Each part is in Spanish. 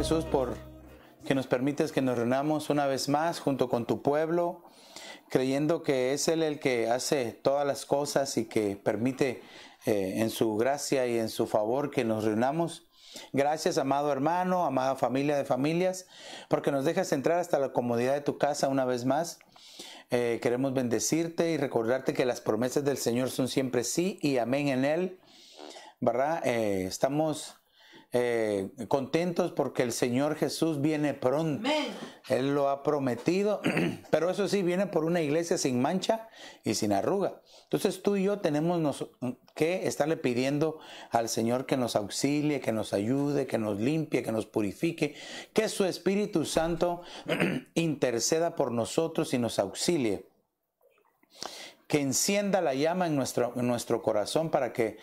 Jesús, por que nos permites que nos reunamos una vez más junto con tu pueblo, creyendo que es Él el que hace todas las cosas y que permite en su gracia y en su favor que nos reunamos. Gracias, amado hermano, amada familia de familias, porque nos dejas entrar hasta la comodidad de tu casa una vez más. Queremos bendecirte y recordarte que las promesas del Señor son siempre sí y amén en Él, ¿verdad? Estamos contentos porque el Señor Jesús viene pronto. Amén. Él lo ha prometido, pero eso sí, viene por una iglesia sin mancha y sin arruga. Entonces tú y yo tenemos que estarle pidiendo al Señor que nos auxilie, que nos ayude, que nos limpie, que nos purifique, que su Espíritu Santo interceda por nosotros y nos auxilie, que encienda la llama en nuestro corazón para que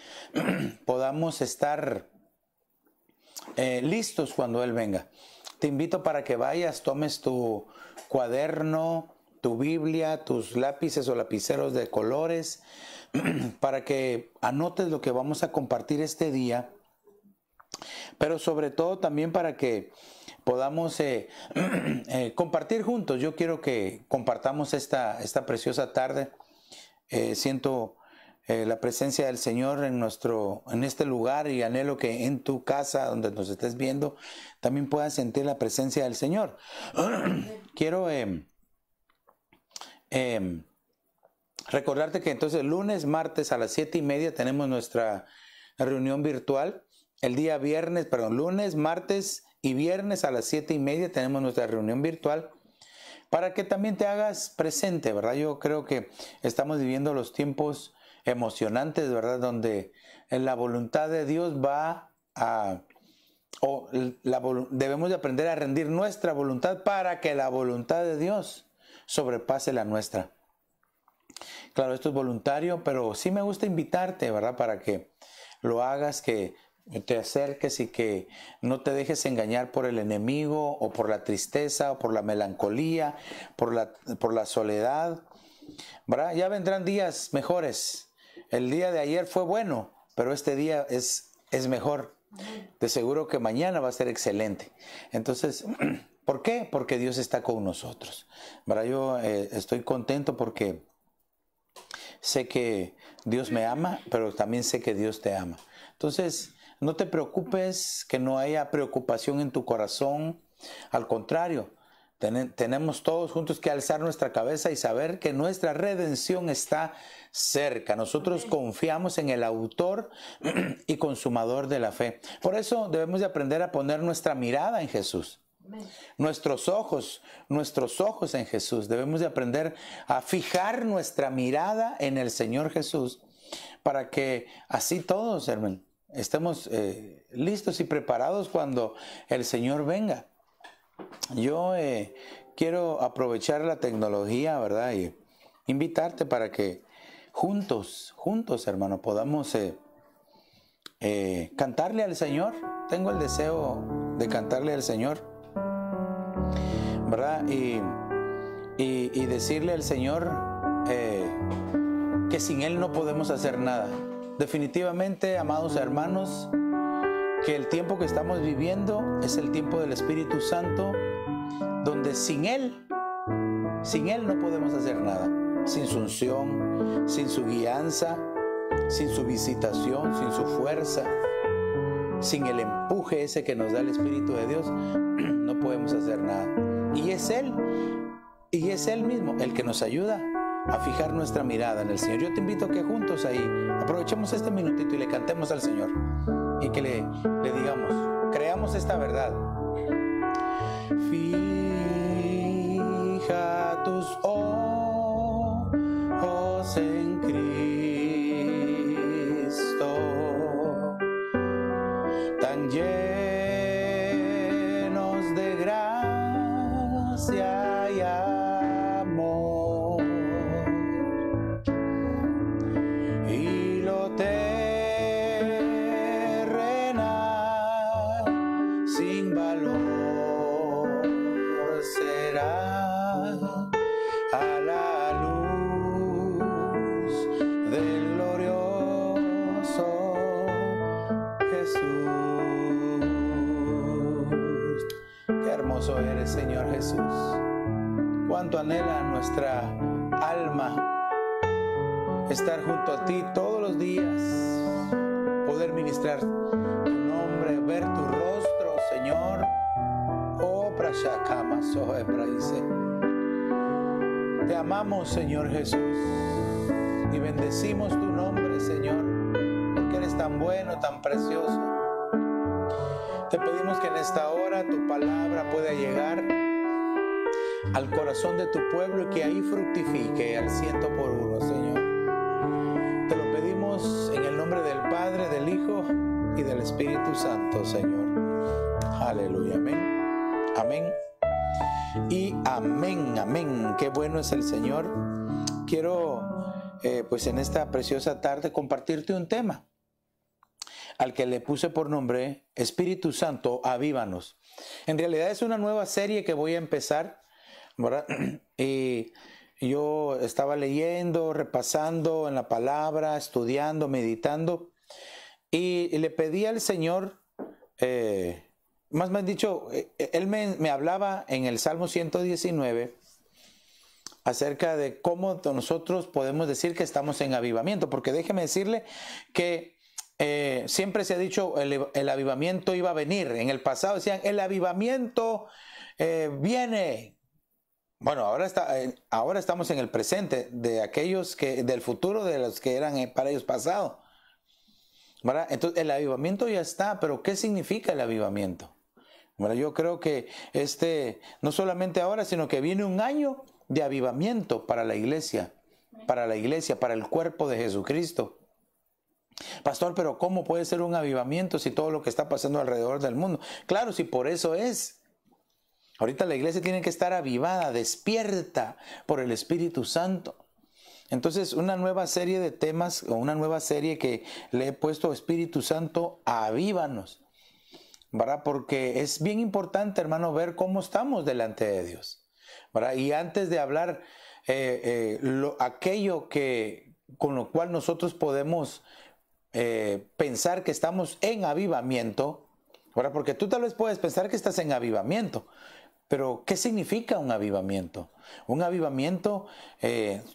podamos estar listos cuando Él venga. Te invito para que vayas, tomes tu cuaderno, tu Biblia, tus lápices o lapiceros de colores, para que anotes lo que vamos a compartir este día, pero sobre todo también para que podamos compartir juntos. Yo quiero que compartamos esta preciosa tarde. Siento la presencia del Señor en este lugar y anhelo que en tu casa, donde nos estés viendo, también puedas sentir la presencia del Señor. Quiero recordarte que entonces lunes, martes a las 7:30 tenemos nuestra reunión virtual. El día lunes, martes y viernes a las 7:30 tenemos nuestra reunión virtual, para que también te hagas presente, ¿verdad? Yo creo que estamos viviendo los tiempos emocionantes, ¿verdad? Donde la voluntad de Dios debemos de aprender a rendir nuestra voluntad para que la voluntad de Dios sobrepase la nuestra. Claro, esto es voluntario, pero sí me gusta invitarte, ¿verdad? Para que lo hagas, que te acerques y que no te dejes engañar por el enemigo o por la tristeza o por la melancolía, por la soledad, ¿verdad? Ya vendrán días mejores. El día de ayer fue bueno, pero este día es mejor. De seguro que mañana va a ser excelente. Entonces, ¿por qué? Porque Dios está con nosotros, ¿verdad? Yo estoy contento porque sé que Dios me ama, pero también sé que Dios te ama. Entonces, no te preocupes, que no haya preocupación en tu corazón. Al contrario, tenemos todos juntos que alzar nuestra cabeza y saber que nuestra redención está cerca. Nosotros confiamos en el autor y consumador de la fe. Por eso debemos de aprender a poner nuestra mirada en Jesús. Nuestros ojos en Jesús. Debemos de aprender a fijar nuestra mirada en el Señor Jesús, para que así todos, hermano, estemos listos y preparados cuando el Señor venga. Yo quiero aprovechar la tecnología, ¿verdad? Y invitarte para que juntos, hermano, podamos cantarle al Señor. Tengo el deseo de cantarle al Señor, ¿verdad? Y decirle al Señor que sin Él no podemos hacer nada. Definitivamente, amados hermanos, que el tiempo que estamos viviendo es el tiempo del Espíritu Santo, donde sin Él no podemos hacer nada. Sin su unción, sin su guianza, sin su visitación, sin su fuerza, sin el empuje ese que nos da el Espíritu de Dios, no podemos hacer nada. Y es Él mismo el que nos ayuda a fijar nuestra mirada en el Señor. Yo te invito a que juntos ahí aprovechemos este minutito y le cantemos al Señor. Y que le digamos, creamos esta verdad. Fija tus ojos en Cristo, tan llenos de gracia y amor, y lo sin valor será cuánto anhela nuestra alma estar junto a ti todos los días, poder ministrar tu nombre, ver tu rostro, Señor. Oh, Prashakama, Sohe Praise. Te amamos, Señor Jesús, y bendecimos tu nombre, Señor, porque eres tan bueno, tan precioso. Te pedimos que en esta hora tu palabra pueda llegar al corazón de tu pueblo y que ahí fructifique al 100%, Señor. Te lo pedimos en el nombre del Padre, del Hijo y del Espíritu Santo, Señor. Aleluya, amén. Amén. Y amén, amén. Qué bueno es el Señor. Quiero, pues en esta preciosa tarde, compartirte un tema al que le puse por nombre Espíritu Santo, avívanos. En realidad es una nueva serie que voy a empezar, ¿verdad? Y yo estaba leyendo, repasando en la palabra, estudiando, meditando, y le pedí al Señor, más bien dicho, Él me hablaba en el Salmo 119 acerca de cómo nosotros podemos decir que estamos en avivamiento, porque déjeme decirle que siempre se ha dicho el avivamiento iba a venir. En el pasado decían el avivamiento viene. Bueno, ahora estamos en el presente de aquellos del futuro, de los que eran para ellos pasado, ¿verdad? Entonces el avivamiento ya está, pero ¿qué significa el avivamiento? Bueno, yo creo que no solamente ahora, sino que viene un año de avivamiento para la iglesia, para el cuerpo de Jesucristo. Pastor, pero ¿cómo puede ser un avivamiento si todo lo que está pasando alrededor del mundo? Claro, si por eso es. Ahorita la iglesia tiene que estar avivada, despierta por el Espíritu Santo. Entonces, una nueva serie de temas, o una nueva serie que le he puesto Espíritu Santo, avívanos, ¿verdad? Porque es bien importante, hermano, ver cómo estamos delante de Dios, ¿verdad? Y antes de hablar aquello con lo cual nosotros podemos pensar que estamos en avivamiento, ¿verdad? Porque tú tal vez puedes pensar que estás en avivamiento, pero ¿qué significa un avivamiento? Un avivamiento,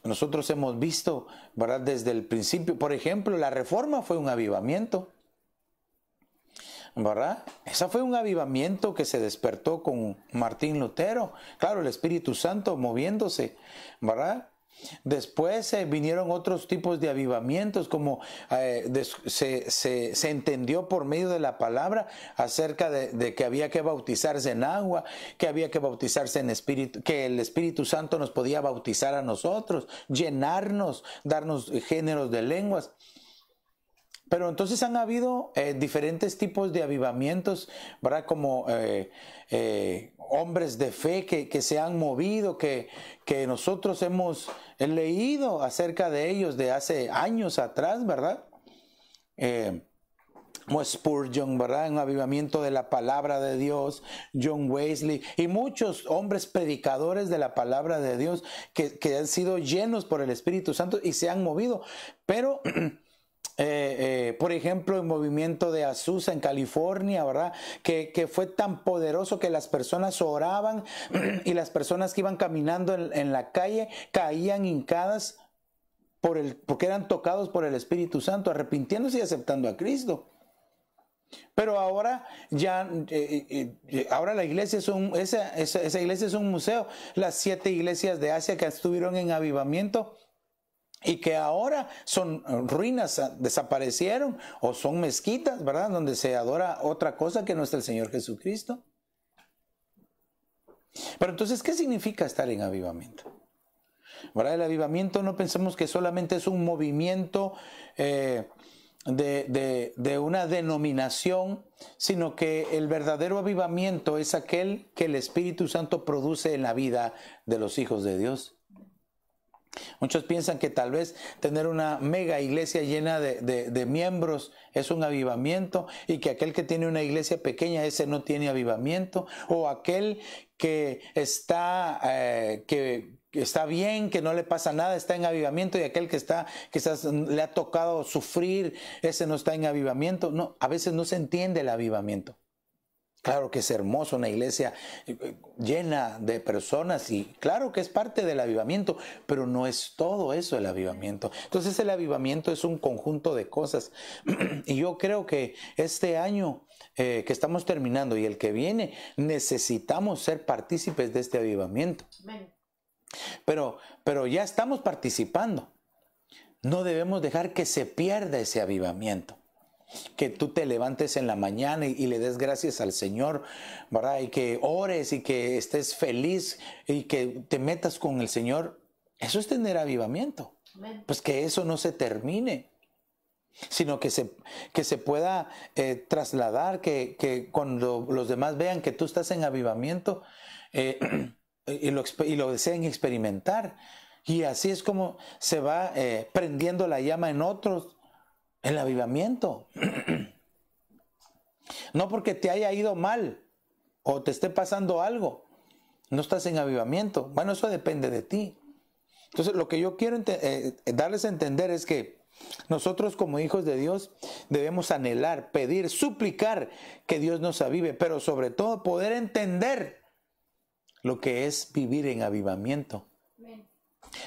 nosotros hemos visto, ¿verdad? Desde el principio, por ejemplo, la Reforma fue un avivamiento, ¿verdad? Esa fue un avivamiento que se despertó con Martín Lutero, claro, el Espíritu Santo moviéndose, ¿verdad? Después vinieron otros tipos de avivamientos, como se entendió por medio de la palabra acerca de que había que bautizarse en agua, que había que bautizarse en espíritu, que el Espíritu Santo nos podía bautizar a nosotros, llenarnos, darnos géneros de lenguas. Pero entonces han habido diferentes tipos de avivamientos, ¿verdad? Como hombres de fe que se han movido, que nosotros hemos leído acerca de ellos de hace años atrás, ¿verdad? Como Spurgeon, ¿verdad? Un avivamiento de la palabra de Dios, John Wesley y muchos hombres predicadores de la palabra de Dios que han sido llenos por el Espíritu Santo y se han movido. Pero por ejemplo, el movimiento de Azusa en California, ¿verdad? Que fue tan poderoso que las personas oraban y las personas que iban caminando en la calle caían hincadas porque eran tocados por el Espíritu Santo, arrepintiéndose y aceptando a Cristo. Pero ahora ahora la iglesia esa iglesia es un museo. Las 7 iglesias de Asia que estuvieron en avivamiento y que ahora son ruinas, desaparecieron, o son mezquitas, ¿verdad? Donde se adora otra cosa que no es el Señor Jesucristo. Pero entonces, ¿qué significa estar en avivamiento? ¿Verdad? El avivamiento no pensemos que solamente es un movimiento de una denominación, sino que el verdadero avivamiento es aquel que el Espíritu Santo produce en la vida de los hijos de Dios. Muchos piensan que tal vez tener una mega iglesia llena de miembros es un avivamiento, y que aquel que tiene una iglesia pequeña, ese no tiene avivamiento, o aquel que está bien, que no le pasa nada, está en avivamiento, y aquel que quizás le ha tocado sufrir, ese no está en avivamiento. No, a veces no se entiende el avivamiento. Claro que es hermoso una iglesia llena de personas y claro que es parte del avivamiento, pero no es todo eso el avivamiento. Entonces el avivamiento es un conjunto de cosas y yo creo que este año que estamos terminando y el que viene necesitamos ser partícipes de este avivamiento. Pero ya estamos participando. No debemos dejar que se pierda ese avivamiento. Que tú te levantes en la mañana y le des gracias al Señor, ¿verdad? Y que ores y que estés feliz y que te metas con el Señor. Eso es tener avivamiento. Amén. Pues que eso no se termine, sino que se pueda trasladar, que cuando los demás vean que tú estás en avivamiento y lo deseen experimentar. Y así es como se va prendiendo la llama en otros. El avivamiento. No porque te haya ido mal o te esté pasando algo, no estás en avivamiento. Bueno, eso depende de ti. Entonces, lo que yo quiero darles a entender es que nosotros como hijos de Dios debemos anhelar, pedir, suplicar que Dios nos avive, pero sobre todo poder entender lo que es vivir en avivamiento. Amén.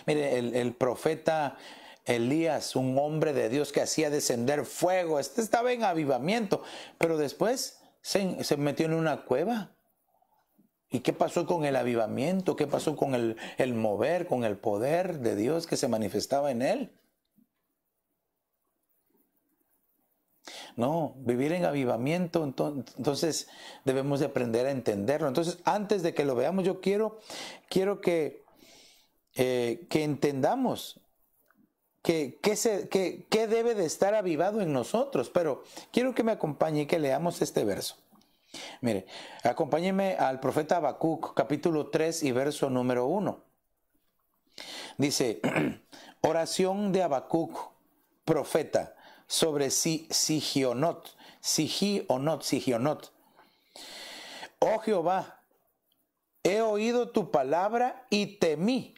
Mire, el profeta Elías, un hombre de Dios que hacía descender fuego, estaba en avivamiento, pero después se metió en una cueva. ¿Y qué pasó con el avivamiento? ¿Qué pasó con el mover, con el poder de Dios que se manifestaba en él? No, vivir en avivamiento, entonces debemos de aprender a entenderlo. Entonces, antes de que lo veamos, yo quiero que entendamos ¿Qué debe de estar avivado en nosotros? Pero quiero que me acompañe y que leamos este verso. Mire, acompáñeme al profeta Habacuc, capítulo 3 y verso número 1. Dice, oración de Habacuc, profeta, sobre Sigionot. Oh Jehová, he oído tu palabra y temí.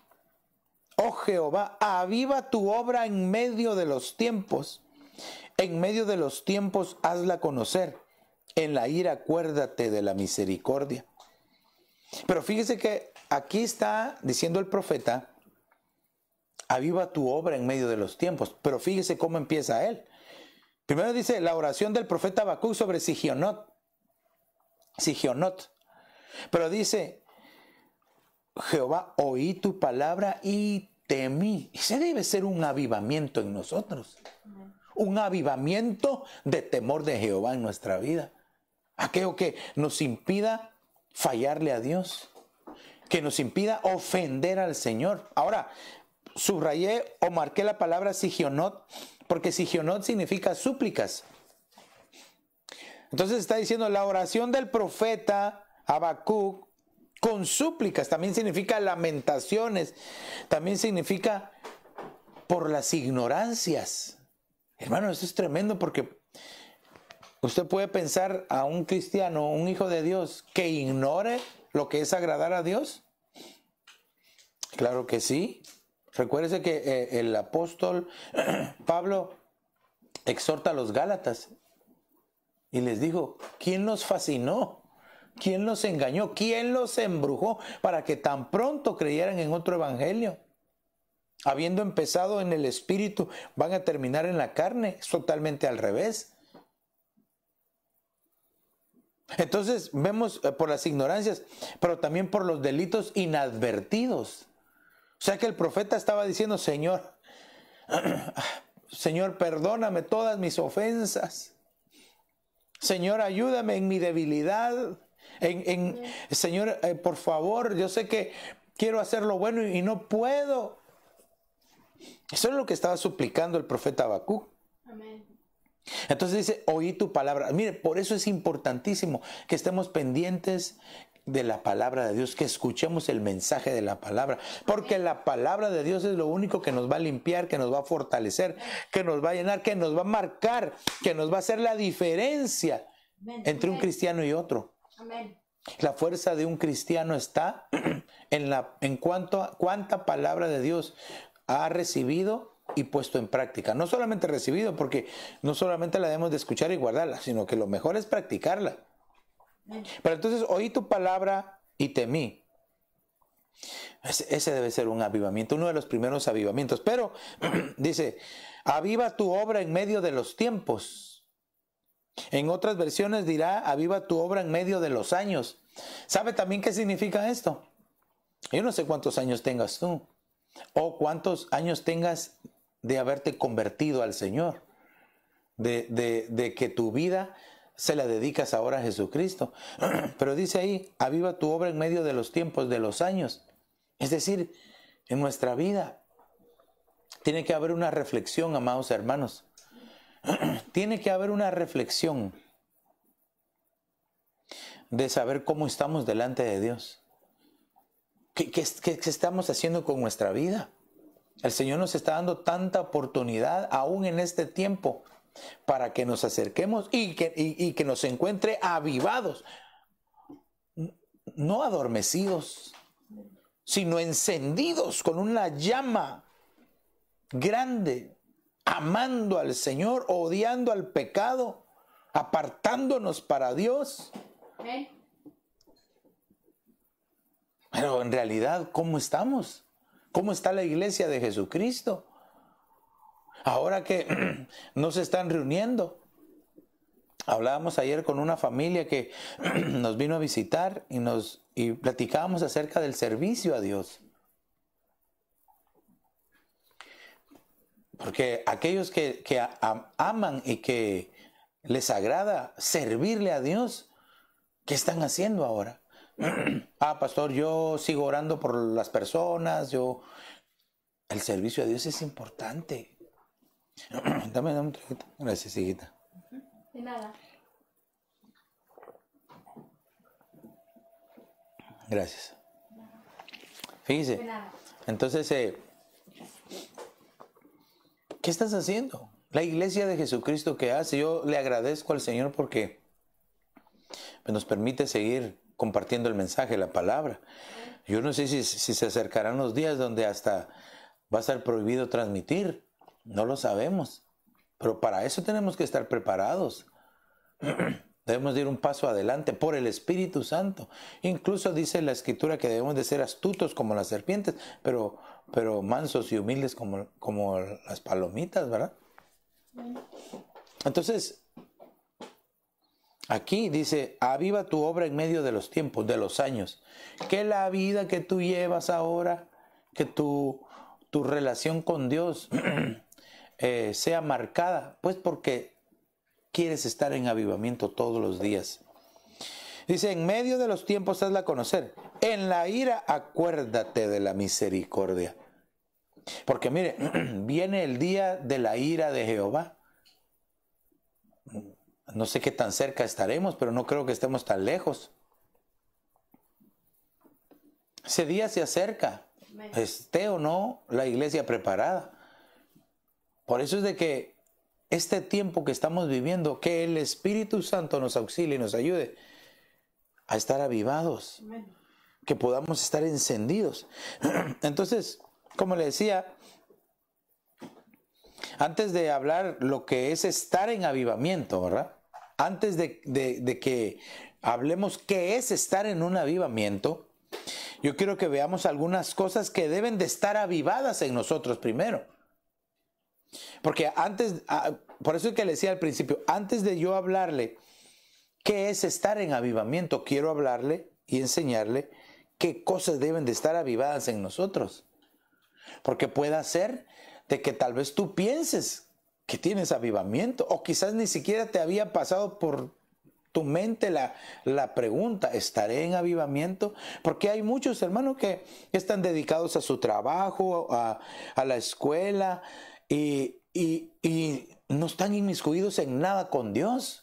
Oh Jehová, aviva tu obra en medio de los tiempos. En medio de los tiempos hazla conocer. En la ira acuérdate de la misericordia. Pero fíjese que aquí está diciendo el profeta, aviva tu obra en medio de los tiempos. Pero fíjese cómo empieza él. Primero dice la oración del profeta Habacuc sobre Sigionot. Pero dice, Jehová, oí tu palabra y temí. Ese debe ser un avivamiento en nosotros. Un avivamiento de temor de Jehová en nuestra vida. Aquello que nos impida fallarle a Dios. Que nos impida ofender al Señor. Ahora, subrayé o marqué la palabra Sigionot, porque Sigionot significa súplicas. Entonces está diciendo la oración del profeta Habacuc con súplicas, también significa lamentaciones, también significa por las ignorancias. Hermano, esto es tremendo porque usted puede pensar a un cristiano, un hijo de Dios, que ignore lo que es agradar a Dios. Claro que sí. Recuérdese que el apóstol Pablo exhorta a los Gálatas y les dijo, ¿quién los fascinó? ¿Quién los engañó? ¿Quién los embrujó para que tan pronto creyeran en otro evangelio? Habiendo empezado en el espíritu, van a terminar en la carne. Es totalmente al revés. Entonces vemos por las ignorancias, pero también por los delitos inadvertidos. O sea que el profeta estaba diciendo, Señor, perdóname todas mis ofensas. Señor, ayúdame en mi debilidad. Señor, por favor, yo sé que quiero hacer lo bueno y no puedo. Eso es lo que estaba suplicando el profeta Habacuc. Amén. Entonces dice, oí tu palabra. Mire, por eso es importantísimo que estemos pendientes de la palabra de Dios, que escuchemos el mensaje de la palabra, porque la palabra de Dios es lo único que nos va a limpiar, que nos va a fortalecer, que nos va a llenar, que nos va a marcar, que nos va a hacer la diferencia entre un cristiano y otro. Amén. La fuerza de un cristiano está en cuánta palabra de Dios ha recibido y puesto en práctica. No solamente recibido, porque no solamente la debemos de escuchar y guardarla, sino que lo mejor es practicarla. Pero entonces oí tu palabra y temí. Ese debe ser un avivamiento, uno de los primeros avivamientos. Pero dice, aviva tu obra en medio de los tiempos. En otras versiones dirá, aviva tu obra en medio de los años. ¿Sabe también qué significa esto? Yo no sé cuántos años tengas tú o cuántos años tengas de haberte convertido al Señor, de que tu vida se la dedicas ahora a Jesucristo. Pero dice ahí, aviva tu obra en medio de los tiempos, de los años. Es decir, en nuestra vida tiene que haber una reflexión, amados hermanos. Tiene que haber una reflexión de saber cómo estamos delante de Dios. ¿Qué estamos haciendo con nuestra vida? El Señor nos está dando tanta oportunidad aún en este tiempo para que nos acerquemos y que nos encuentre avivados, no adormecidos, sino encendidos con una llama grande, amando al Señor, odiando al pecado, apartándonos para Dios. Pero en realidad, ¿cómo estamos? ¿Cómo está la iglesia de Jesucristo? Ahora que no se están reuniendo. Hablábamos ayer con una familia que nos vino a visitar y platicábamos acerca del servicio a Dios. Porque aquellos que aman y que les agrada servirle a Dios, ¿qué están haciendo ahora? Pastor, yo sigo orando por las personas. El servicio a Dios es importante. Dame un traguito. Gracias, hijita. De nada. Gracias. Fíjese. De nada. Entonces, ¿qué estás haciendo? La iglesia de Jesucristo que hace. Yo le agradezco al Señor porque nos permite seguir compartiendo el mensaje, la palabra. Yo no sé si se acercarán los días donde hasta va a estar prohibido transmitir. No lo sabemos. Pero para eso tenemos que estar preparados. Debemos de ir un paso adelante por el Espíritu Santo. Incluso dice la Escritura que debemos de ser astutos como las serpientes, pero mansos y humildes como las palomitas, ¿verdad? Entonces, aquí dice, aviva tu obra en medio de los tiempos, de los años. Que la vida que tú llevas ahora, que tu relación con Dios sea marcada, pues porque quieres estar en avivamiento todos los días. Dice, en medio de los tiempos hazla conocer. En la ira acuérdate de la misericordia. Porque mire, viene el día de la ira de Jehová. No sé qué tan cerca estaremos, pero no creo que estemos tan lejos. Ese día se acerca. Esté o no la iglesia preparada. Por eso es de que este tiempo que estamos viviendo, que el Espíritu Santo nos auxilie y nos ayude a estar avivados, que podamos estar encendidos. Entonces, como le decía, antes de hablar lo que es estar en avivamiento, ¿verdad? Antes de que hablemos qué es estar en un avivamiento, yo quiero que veamos algunas cosas que deben de estar avivadas en nosotros primero. Porque por eso es que le decía al principio, antes de yo hablarle qué es estar en avivamiento, quiero hablarle y enseñarle qué cosas deben de estar avivadas en nosotros. Porque puede ser de que tal vez tú pienses que tienes avivamiento, o quizás ni siquiera te había pasado por tu mente la pregunta, ¿estaré en avivamiento? Porque hay muchos hermanos que están dedicados a su trabajo, a la escuela, y no están inmiscuidos en nada con Dios.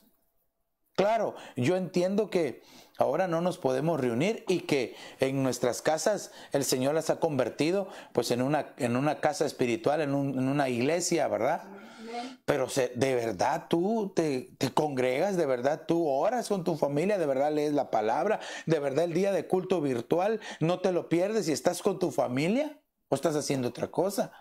Claro, yo entiendo que ahora no nos podemos reunir y que en nuestras casas el Señor las ha convertido pues en una casa espiritual, en una iglesia, ¿verdad? Pero de verdad tú te congregas, de verdad tú oras con tu familia, de verdad lees la palabra, de verdad el día de culto virtual no te lo pierdes y estás con tu familia, o estás haciendo otra cosa.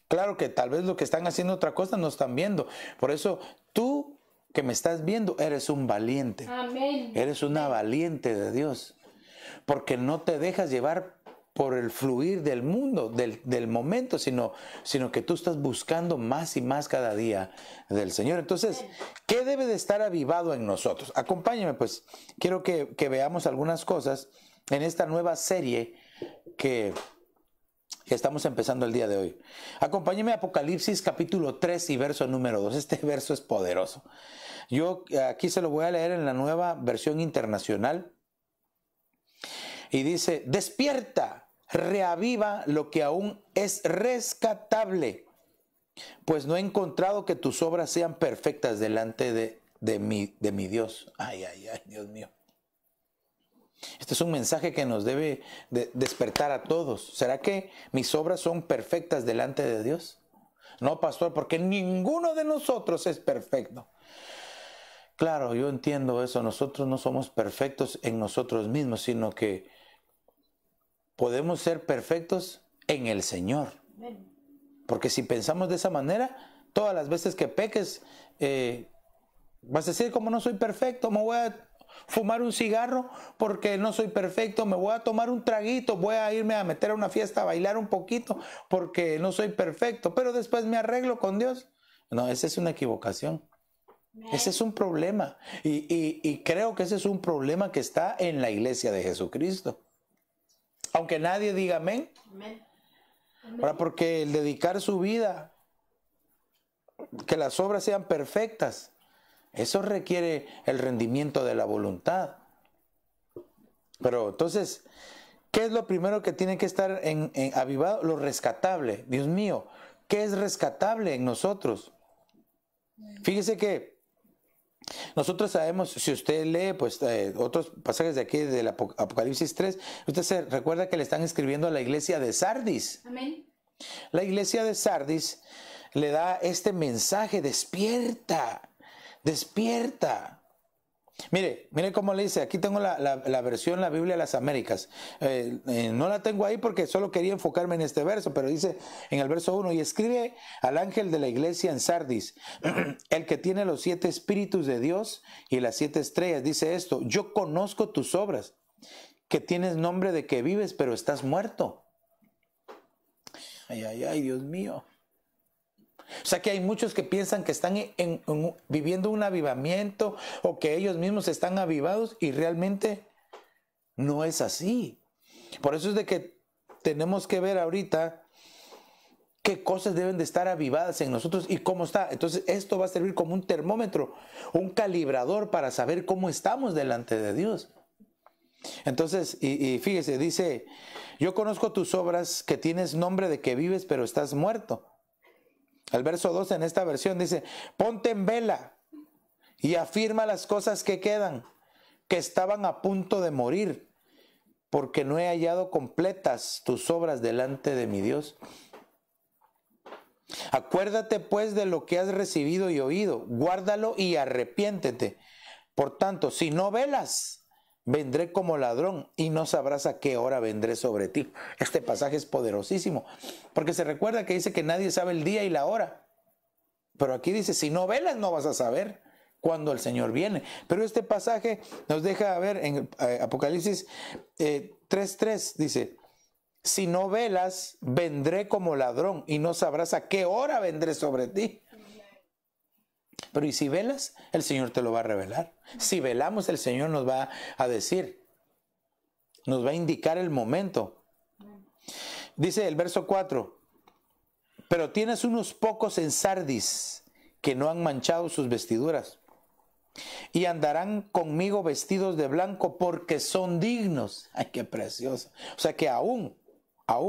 Claro que tal vez lo que están haciendo otra cosa no están viendo. Por eso tú que me estás viendo, eres un valiente. Amén. Eres una valiente de Dios. Porque no te dejas llevar por el fluir del mundo, del momento, sino que tú estás buscando más y más cada día del Señor. Entonces, ¿qué debe de estar avivado en nosotros? Acompáñame, pues. Quiero que veamos algunas cosas en esta nueva serie que estamos empezando el día de hoy. Acompáñame a Apocalipsis capítulo 3 y verso número 2. Este verso es poderoso. Yo aquí se lo voy a leer en la nueva versión internacional. Y dice, despierta, reaviva lo que aún es rescatable, pues no he encontrado que tus obras sean perfectas delante de mi Dios. Ay, ay, ay, Dios mío. Este es un mensaje que nos debe de despertar a todos. ¿Será que mis obras son perfectas delante de Dios? No, pastor, porque ninguno de nosotros es perfecto. Claro, yo entiendo eso. Nosotros no somos perfectos en nosotros mismos, sino que podemos ser perfectos en el Señor. Porque si pensamos de esa manera, todas las veces que peques, vas a decir, como no soy perfecto, me voy a fumar un cigarro porque no soy perfecto, me voy a tomar un traguito, voy a irme a meter a una fiesta a bailar un poquito porque no soy perfecto, pero después me arreglo con Dios. No, esa es una equivocación. Ese es un problema. Y creo que ese es un problema que está en la iglesia de Jesucristo. Aunque nadie diga amén. Amén. Ahora, porque el dedicar su vida, que las obras sean perfectas, eso requiere el rendimiento de la voluntad. Pero entonces, ¿qué es lo primero que tiene que estar en avivado? Lo rescatable. Dios mío, ¿qué es rescatable en nosotros? Fíjese que nosotros sabemos, si usted lee pues otros pasajes de aquí del Apocalipsis 3, usted se recuerda que le están escribiendo a la iglesia de Sardis. Amén. La iglesia de Sardis le da este mensaje: despierta, despierta. Mire cómo le dice, aquí tengo la versión, la Biblia de las Américas. No la tengo ahí porque solo quería enfocarme en este verso, pero dice en el verso 1, y escribe al ángel de la iglesia en Sardis, el que tiene los 7 espíritus de Dios y las 7 estrellas, dice esto: yo conozco tus obras, que tienes nombre de que vives, pero estás muerto. Ay, ay, ay, Dios mío. O sea que hay muchos que piensan que están viviendo un avivamiento o que ellos mismos están avivados y realmente no es así. Por eso es de que tenemos que ver ahorita qué cosas deben de estar avivadas en nosotros y cómo está. Entonces esto va a servir como un termómetro, un calibrador para saber cómo estamos delante de Dios. Entonces, y fíjese, dice, yo conozco tus obras, que tienes nombre de que vives pero estás muerto. El verso 2 en esta versión dice, ponte en vela y afirma las cosas que quedan, que estaban a punto de morir, porque no he hallado completas tus obras delante de mi Dios. Acuérdate pues de lo que has recibido y oído, guárdalo y arrepiéntete. Por tanto, si no velas, vendré como ladrón y no sabrás a qué hora vendré sobre ti. Este pasaje es poderosísimo, porque se recuerda que dice que nadie sabe el día y la hora. Pero aquí dice, si no velas no vas a saber cuándo el Señor viene. Pero este pasaje nos deja ver en Apocalipsis 3:3, dice, si no velas, vendré como ladrón y no sabrás a qué hora vendré sobre ti. Pero ¿y si velas? El Señor te lo va a revelar. Si velamos, el Señor nos va a decir, nos va a indicar el momento. Dice el verso 4, pero tienes unos pocos en Sardis que no han manchado sus vestiduras y andarán conmigo vestidos de blanco porque son dignos. Ay, qué precioso. O sea que aún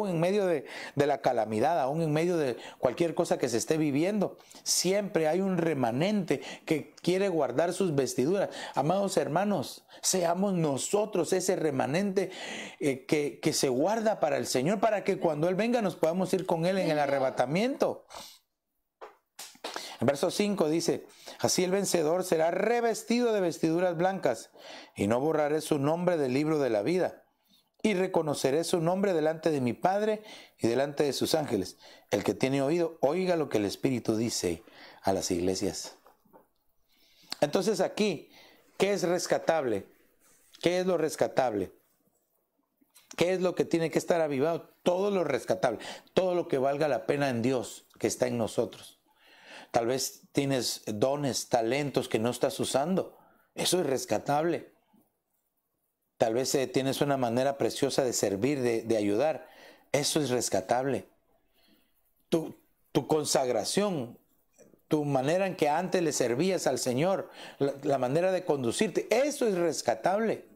en medio de la calamidad, aún en medio de cualquier cosa que se esté viviendo, siempre hay un remanente que quiere guardar sus vestiduras. Amados hermanos, seamos nosotros ese remanente que se guarda para el Señor, para que cuando Él venga nos podamos ir con Él en el arrebatamiento. El verso 5 dice, así el vencedor será revestido de vestiduras blancas y no borraré su nombre del libro de la vida. Y reconoceré su nombre delante de mi Padre y delante de sus ángeles. El que tiene oído, oiga lo que el Espíritu dice a las iglesias. Entonces aquí, ¿qué es rescatable? ¿Qué es lo rescatable? ¿Qué es lo que tiene que estar avivado? Todo lo rescatable, todo lo que valga la pena en Dios, que está en nosotros. Tal vez tienes dones, talentos que no estás usando. Eso es rescatable. Tal vez tienes una manera preciosa de servir, de ayudar. Eso es rescatable. Tu consagración, tu manera en que antes le servías al Señor, la manera de conducirte, eso es rescatable.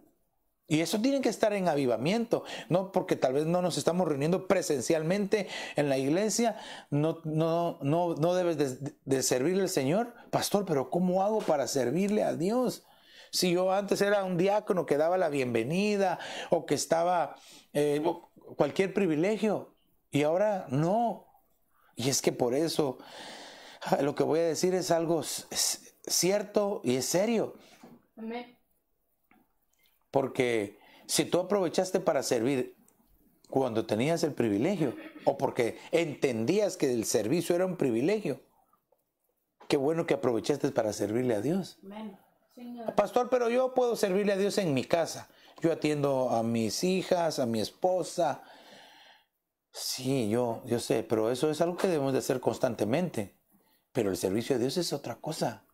Y eso tiene que estar en avivamiento, no porque tal vez no nos estamos reuniendo presencialmente en la iglesia, no debes de servirle al Señor. Pastor, pero ¿cómo hago para servirle a Dios? Si yo antes era un diácono que daba la bienvenida o que estaba cualquier privilegio y ahora no. Y es que por eso lo que voy a decir es algo cierto y es serio. Amén. Porque si tú aprovechaste para servir cuando tenías el privilegio o porque entendías que el servicio era un privilegio, qué bueno que aprovechaste para servirle a Dios. Amén. Señor. Pastor, pero yo puedo servirle a Dios en mi casa. Yo atiendo a mis hijas, a mi esposa. Sí, yo sé, pero eso es algo que debemos de hacer constantemente. Pero el servicio a Dios es otra cosa.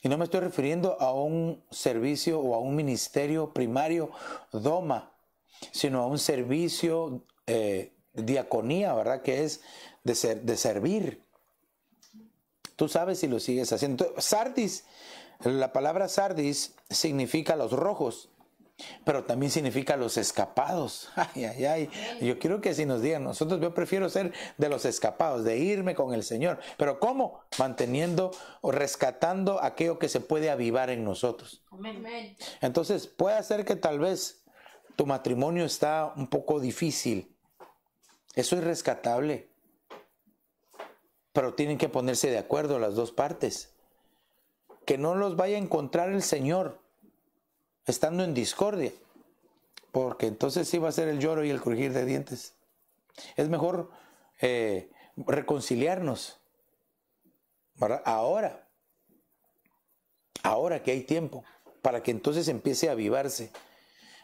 Y no me estoy refiriendo a un servicio o a un ministerio primario, doma, sino a un servicio diaconía, ¿verdad? Que es de servir. Tú sabes si lo sigues haciendo. Entonces, sardis, la palabra sardis significa los rojos, pero también significa los escapados. Ay, ay, ay. Yo quiero que así nos digan, nosotros yo prefiero ser de los escapados, de irme con el Señor. ¿Pero cómo? Manteniendo o rescatando aquello que se puede avivar en nosotros. Amén. Entonces, puede ser que tal vez tu matrimonio está un poco difícil. Eso es rescatable. Pero tienen que ponerse de acuerdo las dos partes. Que no los vaya a encontrar el Señor estando en discordia, porque entonces sí va a ser el lloro y el crujir de dientes. Es mejor reconciliarnos, ¿verdad? Ahora que hay tiempo, para que entonces empiece a avivarse.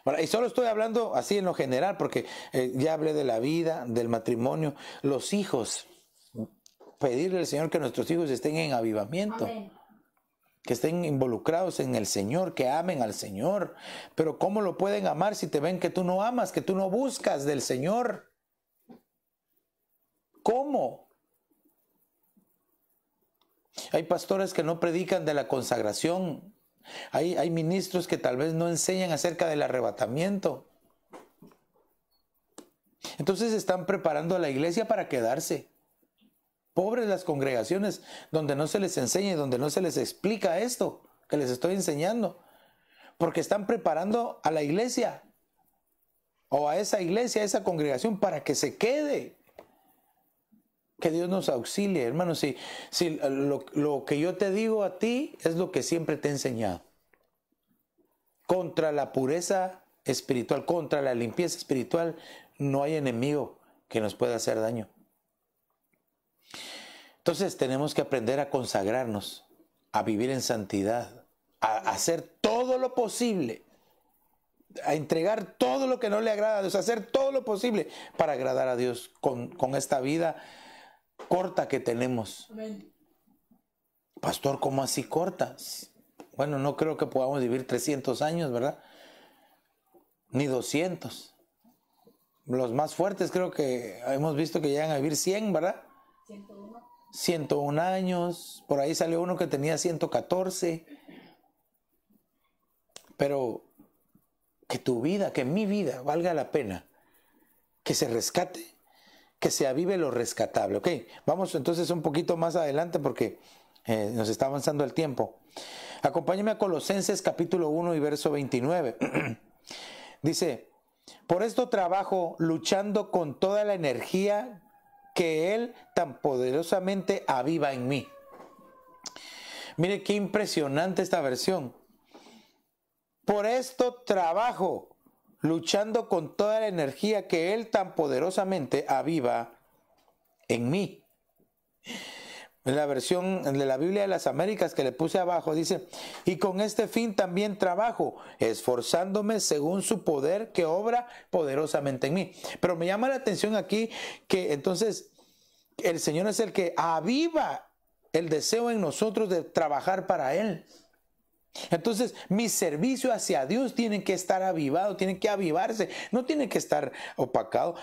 ¿Verdad? Y solo estoy hablando así en lo general, porque ya hablé de la vida, del matrimonio, los hijos. Pedirle al Señor que nuestros hijos estén en avivamiento. Amén. Que estén involucrados en el Señor, que amen al Señor. Pero ¿cómo lo pueden amar si te ven que tú no amas, que tú no buscas del Señor? ¿Cómo? Hay pastores que no predican de la consagración. Hay ministros que tal vez no enseñan acerca del arrebatamiento. Entonces están preparando a la iglesia para quedarse. Pobres las congregaciones donde no se les enseña y donde no se les explica esto que les estoy enseñando. Porque están preparando a la iglesia o a esa congregación para que se quede. Que Dios nos auxilie, hermanos. Si lo que yo te digo a ti es lo que siempre te he enseñado. Contra la pureza espiritual, contra la limpieza espiritual, no hay enemigo que nos pueda hacer daño. Entonces tenemos que aprender a consagrarnos, a vivir en santidad, a hacer todo lo posible, a entregar todo lo que no le agrada a Dios, a hacer todo lo posible para agradar a Dios con esta vida corta que tenemos. Amén. Pastor, ¿cómo así corta? Bueno, no creo que podamos vivir 300 años, ¿verdad? Ni 200. Los más fuertes creo que hemos visto que llegan a vivir 100, ¿verdad? 101. 101 años, por ahí salió uno que tenía 114, pero que tu vida, que mi vida valga la pena, que se rescate, que se avive lo rescatable, ¿ok? Vamos entonces un poquito más adelante porque nos está avanzando el tiempo. Acompáñame a Colosenses capítulo 1 y verso 29. Dice, por esto trabajo luchando con toda la energía que Él tan poderosamente aviva en mí. Mire qué impresionante esta versión. Por esto trabajo, luchando con toda la energía que Él tan poderosamente aviva en mí. En la versión de la Biblia de las Américas que le puse abajo dice, y con este fin también trabajo, esforzándome según su poder que obra poderosamente en mí. Pero me llama la atención aquí que entonces el Señor es el que aviva el deseo en nosotros de trabajar para Él. Entonces mi servicio hacia Dios tiene que estar avivado, tiene que avivarse, no tiene que estar opacado.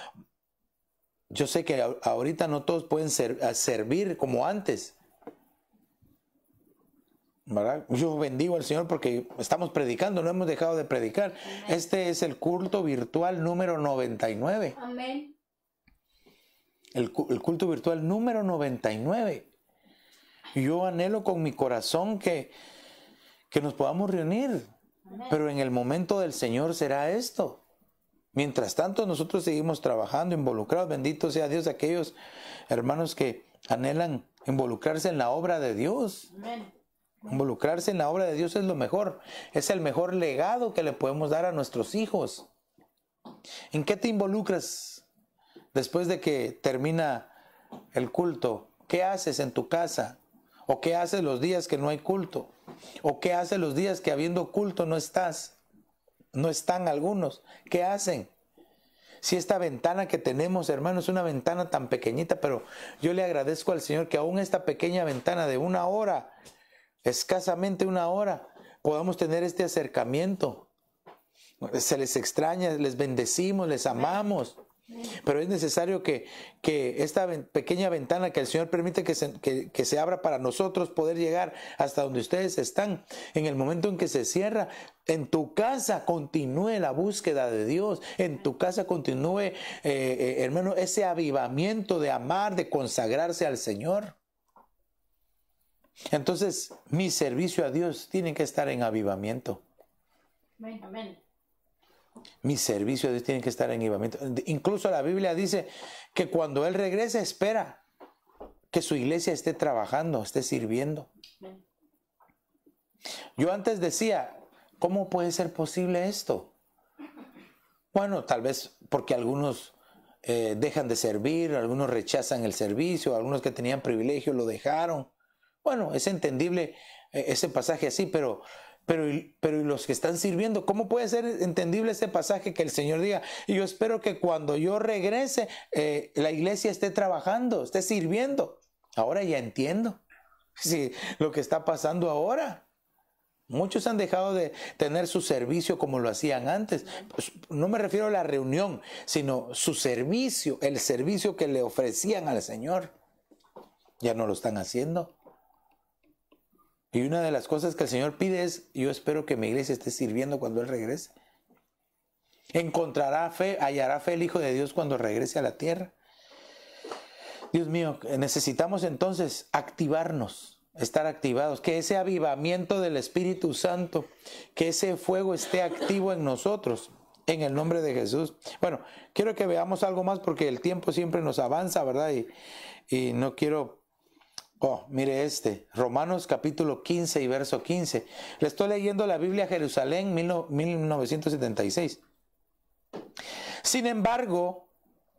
Yo sé que ahorita no todos pueden servir como antes, ¿verdad? Yo bendigo al Señor porque estamos predicando, no hemos dejado de predicar. Amén. Este es el culto virtual número 99. Amén. El culto virtual número 99. Y yo anhelo con mi corazón que nos podamos reunir. Amén. Pero en el momento del Señor será esto. Mientras tanto, nosotros seguimos trabajando, involucrados. Bendito sea Dios, aquellos hermanos que anhelan involucrarse en la obra de Dios. Amén. Involucrarse en la obra de Dios es lo mejor. Es el mejor legado que le podemos dar a nuestros hijos. ¿En qué te involucras después de que termina el culto? ¿Qué haces en tu casa? ¿O qué haces los días que no hay culto? ¿O qué haces los días que habiendo culto no estás? No están algunos. ¿Qué hacen? Si esta ventana que tenemos, hermanos, es una ventana tan pequeñita, pero yo le agradezco al Señor que aún esta pequeña ventana de 1 hora, escasamente 1 hora, podamos tener este acercamiento. Se les extraña, les bendecimos, les amamos. Pero es necesario que esta pequeña ventana que el Señor permite que se abra para nosotros poder llegar hasta donde ustedes están, en el momento en que se cierra, en tu casa continúe la búsqueda de Dios, en tu casa continúe, hermano, ese avivamiento de amar, de consagrarse al Señor. Entonces, mi servicio a Dios tiene que estar en avivamiento. Amén. Mi servicio a Dios tiene que estar en avivamiento. Incluso la Biblia dice que cuando Él regrese, espera que su iglesia esté trabajando, esté sirviendo. Amén. Yo antes decía, ¿cómo puede ser posible esto? Bueno, tal vez porque algunos dejan de servir, algunos rechazan el servicio, algunos que tenían privilegio lo dejaron. Bueno, es entendible ese pasaje así, pero los que están sirviendo, ¿cómo puede ser entendible ese pasaje que el Señor diga? Y yo espero que cuando yo regrese, la iglesia esté trabajando, esté sirviendo. Ahora ya entiendo lo que está pasando ahora. Muchos han dejado de tener su servicio como lo hacían antes. Pues, no me refiero a la reunión, sino su servicio, el servicio que le ofrecían al Señor. Ya no lo están haciendo. Y una de las cosas que el Señor pide es, yo espero que mi iglesia esté sirviendo cuando Él regrese. Encontrará fe, hallará fe el Hijo de Dios cuando regrese a la tierra. Dios mío, necesitamos entonces activarnos, estar activados, que ese avivamiento del Espíritu Santo, que ese fuego esté activo en nosotros, en el nombre de Jesús. Bueno, quiero que veamos algo más porque el tiempo siempre nos avanza, ¿verdad? Y no quiero... Oh, mire Romanos capítulo 15 y verso 15. Le estoy leyendo la Biblia Jerusalén 1976. Sin embargo,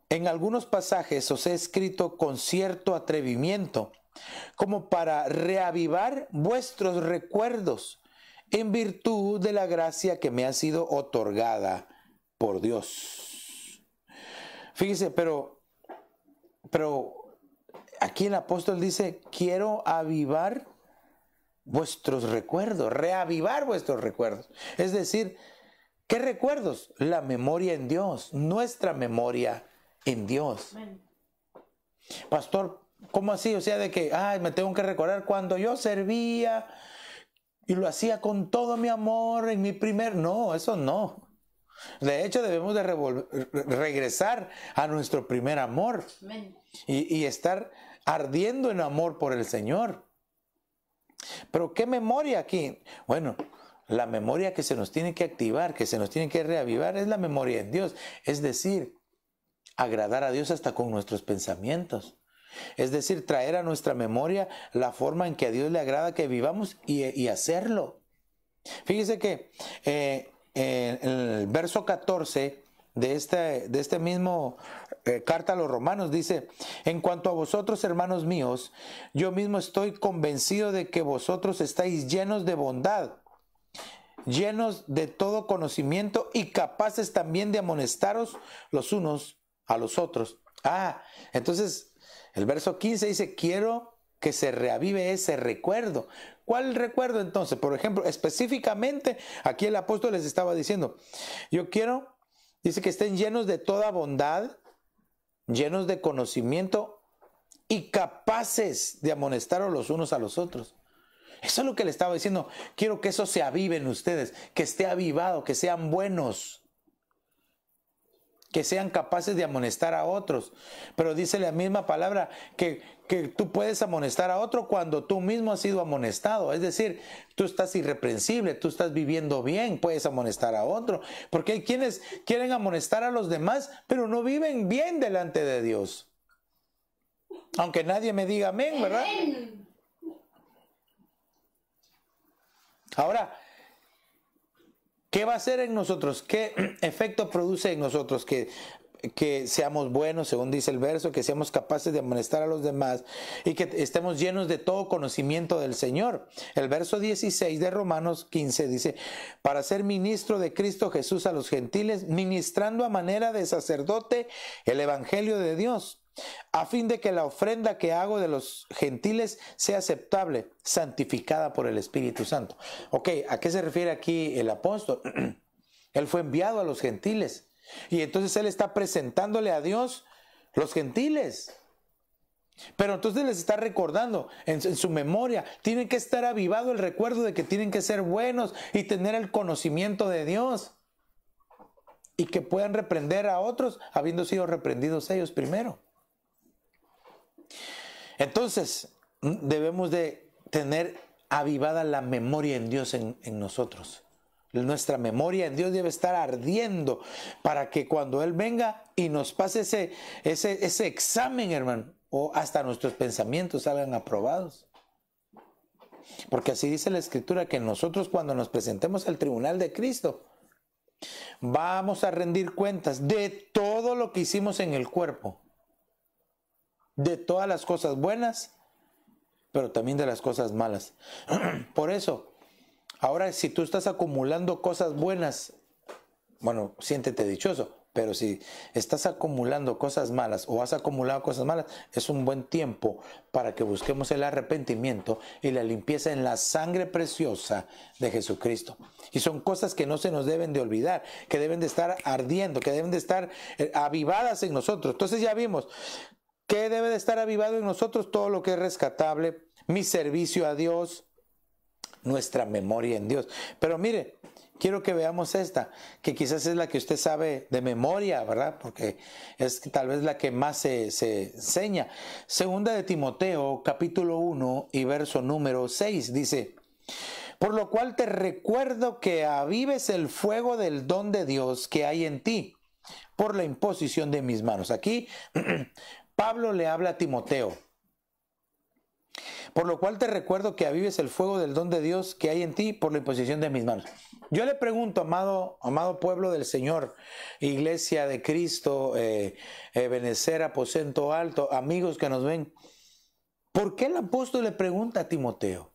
en algunos pasajes os he escrito con cierto atrevimiento, como para reavivar vuestros recuerdos, en virtud de la gracia que me ha sido otorgada por Dios. Fíjese, pero aquí el apóstol dice, quiero avivar vuestros recuerdos, reavivar vuestros recuerdos. Es decir, ¿qué recuerdos? La memoria en Dios, nuestra memoria en Dios. Amén. Pastor, ¿cómo así? O sea, de que, me tengo que recordar cuando yo servía y lo hacía con todo mi amor en mi primer... No, eso no. De hecho, debemos de regresar a nuestro primer amor. Amén. Y estar ardiendo en amor por el Señor. Pero ¿qué memoria aquí? Bueno, la memoria que se nos tiene que activar, que se nos tiene que reavivar, es la memoria en Dios. Es decir, agradar a Dios hasta con nuestros pensamientos. Es decir, traer a nuestra memoria la forma en que a Dios le agrada que vivamos y hacerlo. Fíjese que en el verso 14 de este mismo carta a los Romanos, dice: en cuanto a vosotros, hermanos míos, yo mismo estoy convencido de que vosotros estáis llenos de bondad, llenos de todo conocimiento y capaces también de amonestaros los unos a los otros. Entonces el verso 15 dice: quiero que se reavive ese recuerdo. ¿Cuál recuerdo entonces? Por ejemplo, específicamente aquí el apóstol les estaba diciendo: yo quiero, dice, que estén llenos de toda bondad, llenos de conocimiento y capaces de amonestaros los unos a los otros. Eso es lo que le estaba diciendo. Quiero que eso se avive en ustedes, que esté avivado, que sean buenos, que sean capaces de amonestar a otros. Pero dice la misma palabra que tú puedes amonestar a otro cuando tú mismo has sido amonestado. Es decir, tú estás irreprensible, tú estás viviendo bien, puedes amonestar a otro. Porque hay quienes quieren amonestar a los demás, pero no viven bien delante de Dios. Aunque nadie me diga amén, ¿verdad? Ahora, ¿qué va a hacer en nosotros? ¿Qué efecto produce en nosotros? Que seamos buenos, según dice el verso, que seamos capaces de amonestar a los demás y que estemos llenos de todo conocimiento del Señor. El verso 16 de Romanos 15 dice: para ser ministro de Cristo Jesús a los gentiles, ministrando a manera de sacerdote el evangelio de Dios, a fin de que la ofrenda que hago de los gentiles sea aceptable, santificada por el Espíritu Santo. Ok, ¿a qué se refiere aquí el apóstol? Él fue enviado a los gentiles y entonces él está presentándole a Dios los gentiles. Pero entonces les está recordando en su memoria, tienen que estar avivado el recuerdo de que tienen que ser buenos y tener el conocimiento de Dios, y que puedan reprender a otros habiendo sido reprendidos ellos primero. Entonces debemos de tener avivada la memoria en Dios en nosotros. Nuestra memoria en Dios debe estar ardiendo para que cuando Él venga y nos pase ese examen, hermano, o hasta nuestros pensamientos salgan aprobados. Porque así dice la Escritura, que nosotros, cuando nos presentemos al tribunal de Cristo, vamos a rendir cuentas de todo lo que hicimos en el cuerpo, de todas las cosas buenas, pero también de las cosas malas. Por eso, ahora, si tú estás acumulando cosas buenas, bueno, siéntete dichoso. Pero si estás acumulando cosas malas o has acumulado cosas malas, es un buen tiempo para que busquemos el arrepentimiento y la limpieza en la sangre preciosa de Jesucristo. Y son cosas que no se nos deben de olvidar, que deben de estar ardiendo, que deben de estar avivadas en nosotros. Entonces ya vimos que debe de estar avivado en nosotros: todo lo que es rescatable, mi servicio a Dios, nuestra memoria en Dios. Pero mire, quiero que veamos esta, que quizás es la que usted sabe de memoria, ¿verdad? Porque es tal vez la que más se enseña. Segunda de Timoteo, capítulo 1 y verso número 6, dice: por lo cual te recuerdo que avives el fuego del don de Dios que hay en ti, por la imposición de mis manos. Aquí Pablo le habla a Timoteo. Por lo cual te recuerdo que avives el fuego del don de Dios que hay en ti, por la imposición de mis manos. Yo le pregunto, amado pueblo del Señor, Iglesia de Cristo, Benecer, Aposento Alto, amigos que nos ven, ¿por qué el apóstol le pregunta a Timoteo?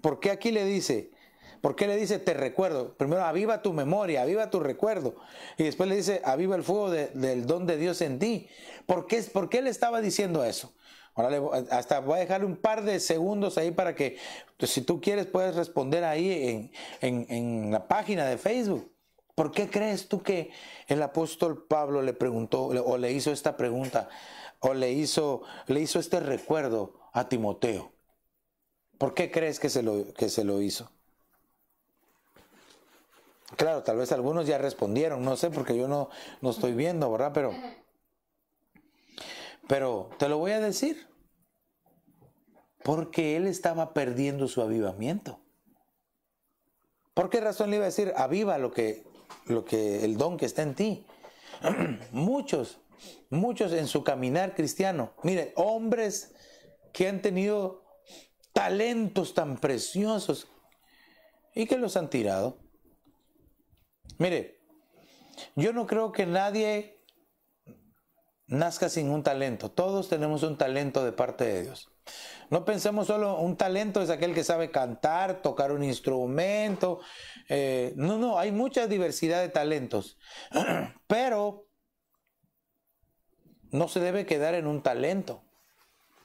¿Por qué aquí le dice? ¿Por qué le dice te recuerdo? Primero, aviva tu memoria, aviva tu recuerdo. Y después le dice, aviva el fuego del don de Dios en ti. ¿Por qué le estaba diciendo eso? Ahora hasta voy a dejarle un par de segundos ahí para que, pues, si tú quieres, puedes responder ahí en la página de Facebook. ¿Por qué crees tú que el apóstol Pablo le preguntó o le hizo esta pregunta o le hizo este recuerdo a Timoteo? ¿Por qué crees que se lo hizo? Claro, tal vez algunos ya respondieron, no sé, porque yo no estoy viendo, ¿verdad? Pero te lo voy a decir. Porque él estaba perdiendo su avivamiento. ¿Por qué razón le iba a decir aviva el don que está en ti? Muchos en su caminar cristiano, mire, hombres que han tenido talentos tan preciosos y que los han tirado. Mire, Yo no creo que nadie nazca sin un talento. Todos tenemos un talento de parte de Dios. No pensemos solo un talento es aquel que sabe cantar, tocar un instrumento. No, hay mucha diversidad de talentos. Pero no se debe quedar en un talento.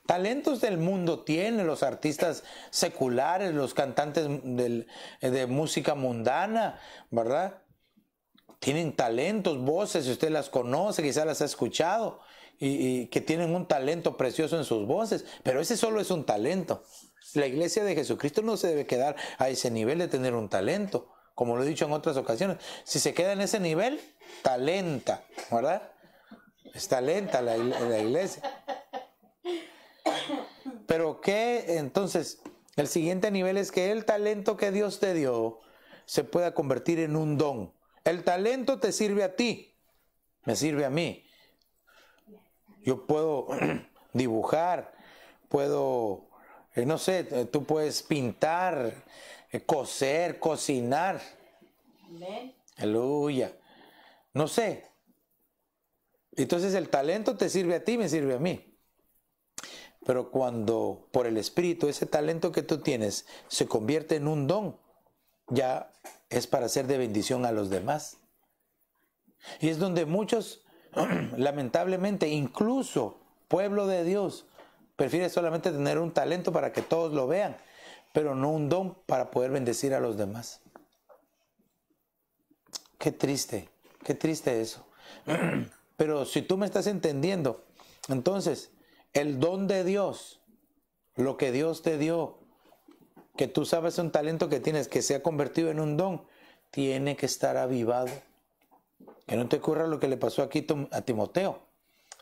Talentos del mundo tienen los artistas seculares, los cantantes de música mundana, ¿verdad? Tienen talentos, voces, si usted las conoce, quizás las ha escuchado, y que tienen un talento precioso en sus voces, pero ese solo es un talento. La iglesia de Jesucristo no se debe quedar a ese nivel de tener un talento, como lo he dicho en otras ocasiones. Si se queda en ese nivel, talenta, ¿verdad? Es talenta la iglesia. Pero que entonces el siguiente nivel es que el talento que Dios te dio se pueda convertir en un don. El talento te sirve a ti, me sirve a mí. Yo puedo dibujar, puedo, no sé, tú puedes pintar, coser, cocinar. Amén. Aleluya. No sé. Entonces el talento te sirve a ti, me sirve a mí. Pero cuando por el Espíritu ese talento que tú tienes se convierte en un don, ya es para ser de bendición a los demás. Y es donde muchos, lamentablemente, incluso pueblo de Dios, prefiere solamente tener un talento para que todos lo vean, pero no un don para poder bendecir a los demás. Qué triste eso. Pero si tú me estás entendiendo, entonces el don de Dios, lo que Dios te dio, que tú sabes un talento que tienes, que se ha convertido en un don, tiene que estar avivado. Que no te ocurra lo que le pasó aquí a Timoteo,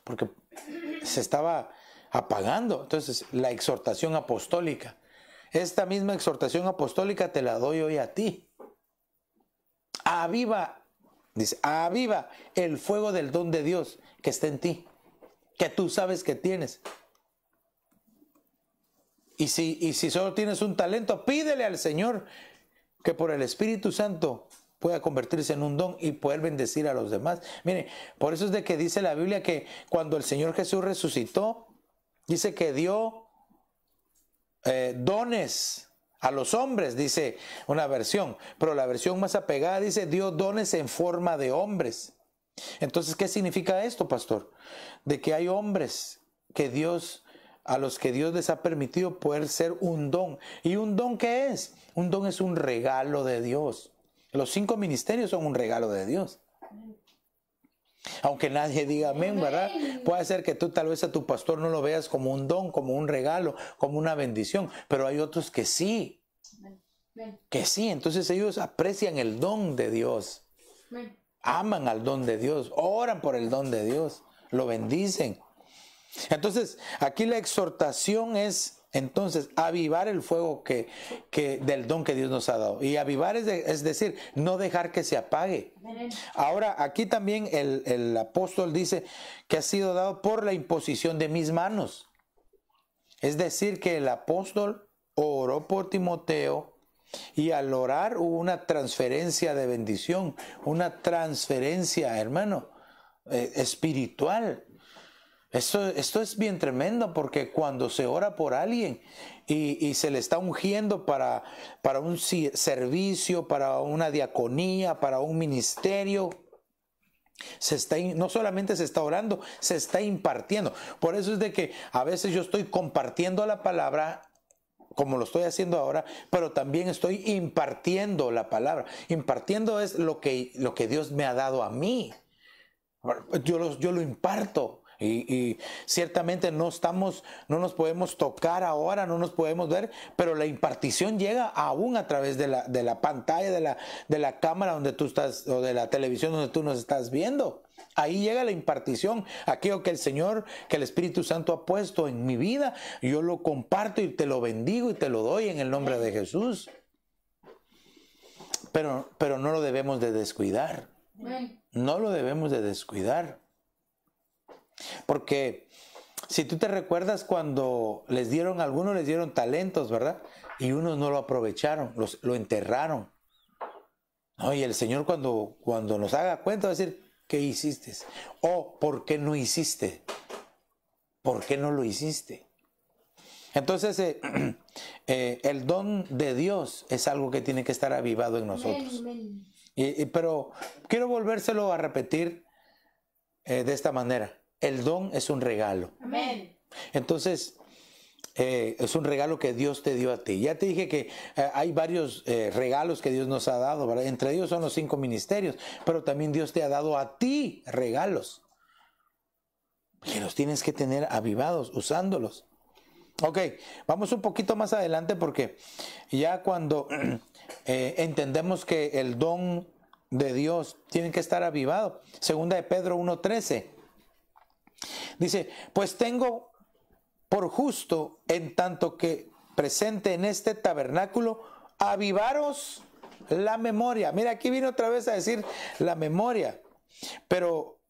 porque se estaba apagando. Entonces, la exhortación apostólica, esta misma exhortación apostólica te la doy hoy a ti. Aviva, dice, aviva el fuego del don de Dios que está en ti, que tú sabes que tienes. Y si solo tienes un talento, pídele al Señor que por el Espíritu Santo pueda convertirse en un don y poder bendecir a los demás. Mire, por eso es de que dice la Biblia que cuando el Señor Jesús resucitó, dice que dio dones a los hombres, dice una versión, pero la versión más apegada dice dio dones en forma de hombres. Entonces, ¿qué significa esto, pastor? De que hay hombres a los que Dios les ha permitido poder ser un don. ¿Y un don qué es? Un don es un regalo de Dios. Los 5 ministerios son un regalo de Dios. Aunque nadie diga amén, ¿verdad? Puede ser que tú tal vez a tu pastor no lo veas como un don, como un regalo, como una bendición, pero hay otros que sí. Que sí, entonces ellos aprecian el don de Dios. Aman al don de Dios, oran por el don de Dios, lo bendicen. Entonces, aquí la exhortación es, entonces, avivar el fuego del don que Dios nos ha dado. Y avivar es decir, no dejar que se apague. Ahora, aquí también el apóstol dice que ha sido dado por la imposición de mis manos. Es decir, que el apóstol oró por Timoteo y al orar hubo una transferencia de bendición, una transferencia, hermano, espiritual. Esto es bien tremendo, porque cuando se ora por alguien y se le está ungiendo para un servicio, para una diaconía, para un ministerio, no solamente se está orando, se está impartiendo. Por eso es de que a veces yo estoy compartiendo la palabra, como lo estoy haciendo ahora, pero también estoy impartiendo la palabra. Impartiendo es lo que Dios me ha dado a mí. Yo lo imparto. Y ciertamente no nos podemos tocar ahora, no nos podemos ver, pero la impartición llega aún a través de la pantalla, de la cámara donde tú estás, o de la televisión donde tú nos estás viendo. Ahí llega la impartición, aquello que el Espíritu Santo ha puesto en mi vida, yo lo comparto y te lo bendigo y te lo doy en el nombre de Jesús. Pero no lo debemos de descuidar. No lo debemos de descuidar. Porque si tú te recuerdas cuando algunos les dieron talentos, ¿verdad? Y unos no lo aprovecharon, lo enterraron. No, y el Señor cuando nos haga cuenta va a decir, ¿qué hiciste? O ¿por qué no hiciste? ¿Por qué no lo hiciste? Entonces, el don de Dios es algo que tiene que estar avivado en nosotros. Amén. Pero quiero volvérselo a repetir de esta manera. El don es un regalo. Amén. Entonces, es un regalo que Dios te dio a ti. Ya te dije que hay varios regalos que Dios nos ha dado, ¿verdad? Entre ellos son los 5 ministerios, pero también Dios te ha dado a ti regalos que los tienes que tener avivados, usándolos. Ok, vamos un poquito más adelante porque ya cuando entendemos que el don de Dios tiene que estar avivado. Segunda de Pedro 1:13 dice, pues tengo por justo en tanto que presente en este tabernáculo, avivaros la memoria. Mira, aquí vino otra vez a decir la memoria, pero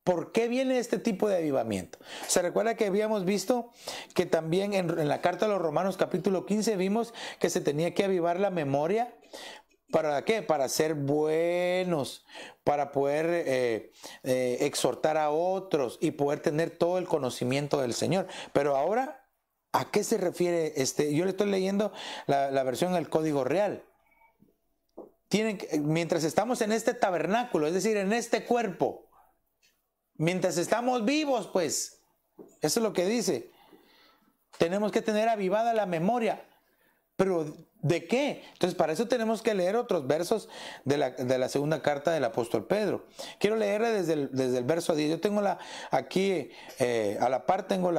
¿por qué viene este tipo de avivamiento? Se recuerda que habíamos visto que también en la carta a los Romanos capítulo 15 vimos que se tenía que avivar la memoria. ¿Para qué? Para ser buenos, para poder exhortar a otros y poder tener todo el conocimiento del Señor. Pero ahora, ¿a qué se refiere? Yo le estoy leyendo la versión del Código Real. Mientras estamos en este tabernáculo, es decir, en este cuerpo, mientras estamos vivos, pues, eso es lo que dice. Tenemos que tener avivada la memoria. ¿Pero de qué? Entonces, para eso tenemos que leer otros versos de la segunda carta del apóstol Pedro. Quiero leerle desde el verso 10. Yo tengo aquí, a la par tengo el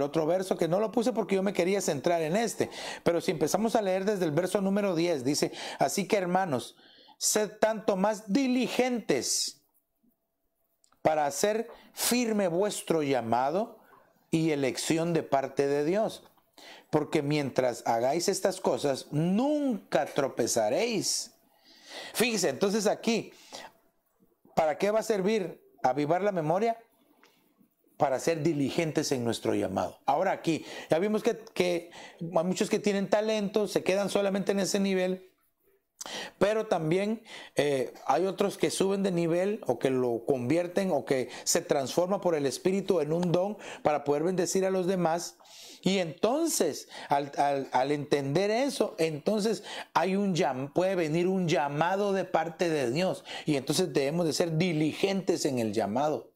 otro verso que no lo puse porque yo me quería centrar en este. Pero si empezamos a leer desde el verso número 10, dice, así que hermanos, sed tanto más diligentes para hacer firme vuestro llamado y elección de parte de Dios. Porque mientras hagáis estas cosas, nunca tropezaréis. Fíjese, entonces aquí, ¿para qué va a servir avivar la memoria? Para ser diligentes en nuestro llamado. Ahora aquí, ya vimos que hay muchos que tienen talento, se quedan solamente en ese nivel. Pero también hay otros que suben de nivel o que lo convierten o que se transforma por el Espíritu en un don para poder bendecir a los demás. Y entonces, al entender eso, entonces puede venir un llamado de parte de Dios. Y entonces debemos de ser diligentes en el llamado.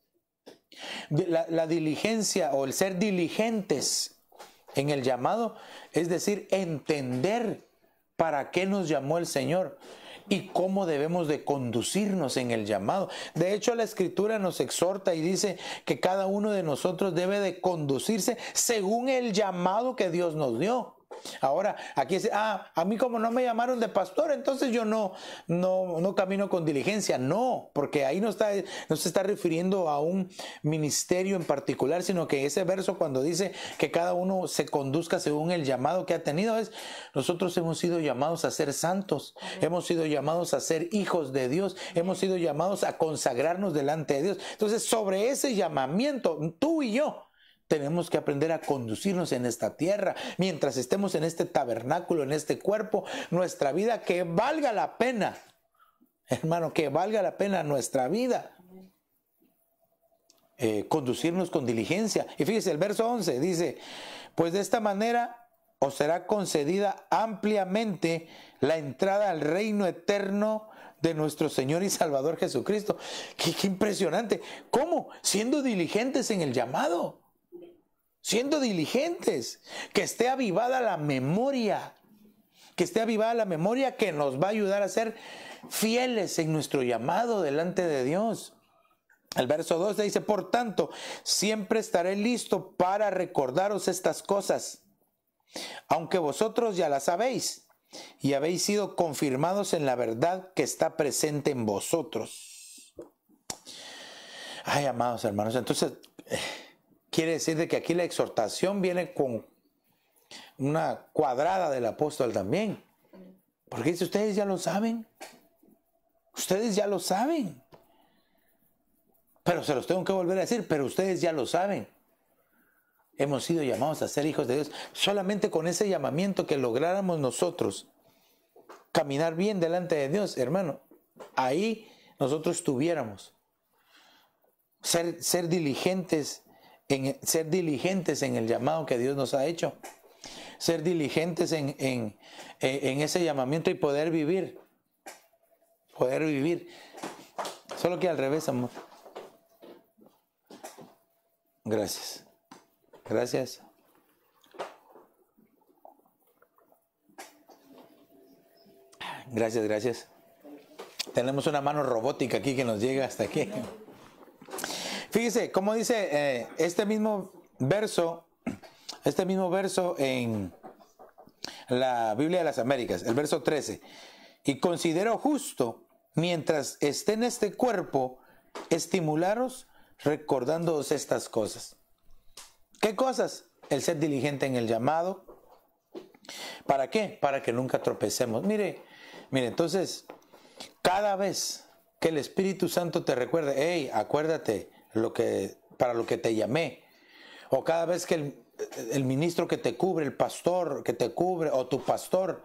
La diligencia o el ser diligentes en el llamado, es decir, entender para qué nos llamó el Señor y cómo debemos de conducirnos en el llamado. De hecho, la Escritura nos exhorta y dice que cada uno de nosotros debe de conducirse según el llamado que Dios nos dio. Ahora, aquí dice, a mí como no me llamaron de pastor, entonces yo no camino con diligencia. No, porque ahí no se está refiriendo a un ministerio en particular, sino que ese verso cuando dice que cada uno se conduzca según el llamado que ha tenido, nosotros hemos sido llamados a ser santos, hemos sido llamados a ser hijos de Dios, hemos sido llamados a consagrarnos delante de Dios. Entonces, sobre ese llamamiento, tú y yo tenemos que aprender a conducirnos en esta tierra, mientras estemos en este tabernáculo, en este cuerpo, nuestra vida, que valga la pena, hermano, que valga la pena nuestra vida, conducirnos con diligencia. Y fíjese, el verso 11 dice, pues de esta manera os será concedida ampliamente la entrada al reino eterno de nuestro Señor y Salvador Jesucristo. Qué impresionante. ¿Cómo? Siendo diligentes en el llamado. Siendo diligentes, que esté avivada la memoria, que nos va a ayudar a ser fieles en nuestro llamado delante de Dios. El verso 12 dice, por tanto, siempre estaré listo para recordaros estas cosas, aunque vosotros ya las sabéis y habéis sido confirmados en la verdad que está presente en vosotros. Ay, amados hermanos, entonces quiere decir de que aquí la exhortación viene con una cuadrada del apóstol también. Porque dice, ustedes ya lo saben. Ustedes ya lo saben. Pero se los tengo que volver a decir, pero ustedes ya lo saben. Hemos sido llamados a ser hijos de Dios. Solamente con ese llamamiento que lográramos nosotros caminar bien delante de Dios, hermano, ahí nosotros estuviéramos. Ser diligentes en el llamado que Dios nos ha hecho. Ser diligentes en ese llamamiento y poder vivir. Poder vivir. Solo que al revés, amor. Gracias. Gracias. Gracias, gracias. Tenemos una mano robótica aquí que nos llega hasta aquí. Fíjese, cómo dice este mismo verso en la Biblia de las Américas, el verso 13. Y considero justo, mientras esté en este cuerpo, estimularos recordándoos estas cosas. ¿Qué cosas? El ser diligente en el llamado. ¿Para qué? Para que nunca tropecemos. Mire, entonces, cada vez que el Espíritu Santo te recuerde, hey, acuérdate para lo que te llamé. O cada vez que el ministro que te cubre, el pastor que te cubre, o tu pastor,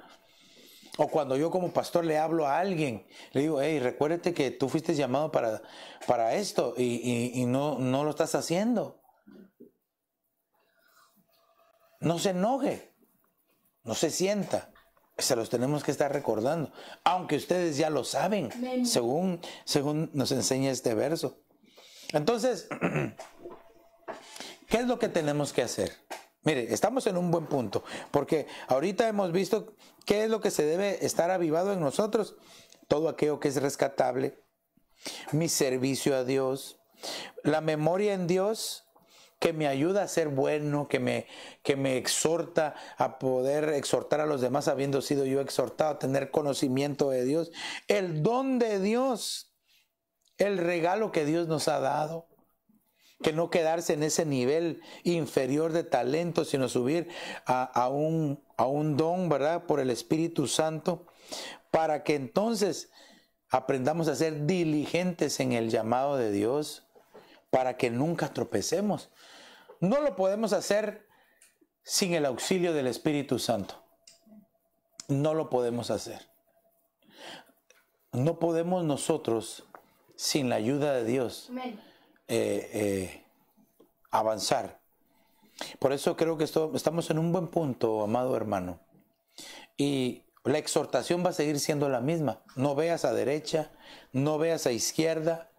o cuando yo como pastor le hablo a alguien, le digo, hey, recuérdate que tú fuiste llamado para esto y no lo estás haciendo. No se enoje, no se sienta. Se los tenemos que estar recordando, aunque ustedes ya lo saben, según nos enseña este verso. Entonces, ¿qué es lo que tenemos que hacer? Mire, estamos en un buen punto, porque ahorita hemos visto qué es lo que se debe estar avivado en nosotros. Todo aquello que es rescatable, mi servicio a Dios, la memoria en Dios, que me ayuda a ser bueno, que me exhorta a poder exhortar a los demás habiendo sido yo exhortado, a tener conocimiento de Dios, el don de Dios, el regalo que Dios nos ha dado, que no quedarse en ese nivel inferior de talento, sino subir a un don, ¿verdad? Por el Espíritu Santo, para que entonces aprendamos a ser diligentes en el llamado de Dios, para que nunca tropecemos. No lo podemos hacer sin el auxilio del Espíritu Santo. No lo podemos hacer. No podemos nosotros, sin la ayuda de Dios, avanzar. Por eso creo que estamos en un buen punto, amado hermano. Y la exhortación va a seguir siendo la misma. No veas a derecha, no veas a izquierda,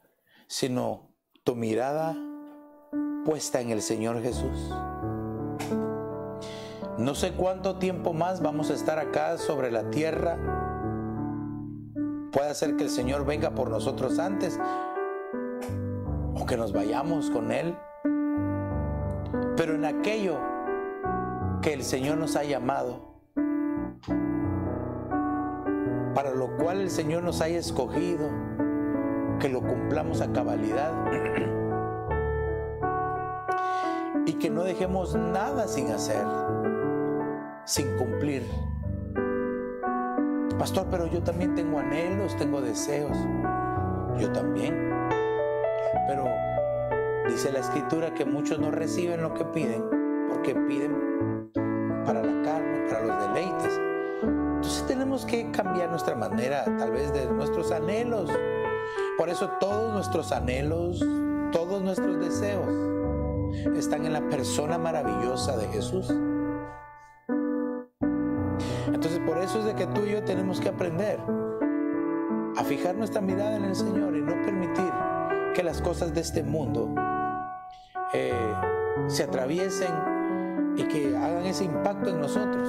sino tu mirada puesta en el Señor Jesús. No sé cuánto tiempo más vamos a estar acá sobre la tierra. Puede ser que el Señor venga por nosotros antes o que nos vayamos con Él. Pero en aquello que el Señor nos ha llamado, para lo cual el Señor nos haya escogido, que lo cumplamos a cabalidad y que no dejemos nada sin hacer, sin cumplir. Pastor, pero yo también tengo anhelos, tengo deseos. Yo también. Pero dice la Escritura que muchos no reciben lo que piden porque piden para la carne, para los deleites. Entonces tenemos que cambiar nuestra manera, tal vez, de nuestros anhelos. Por eso todos nuestros anhelos, todos nuestros deseos están en la persona maravillosa de Jesús. Entonces por eso es de que tú y yo tenemos que aprender a fijar nuestra mirada en el Señor y no permitir que las cosas de este mundo se atraviesen y que hagan ese impacto en nosotros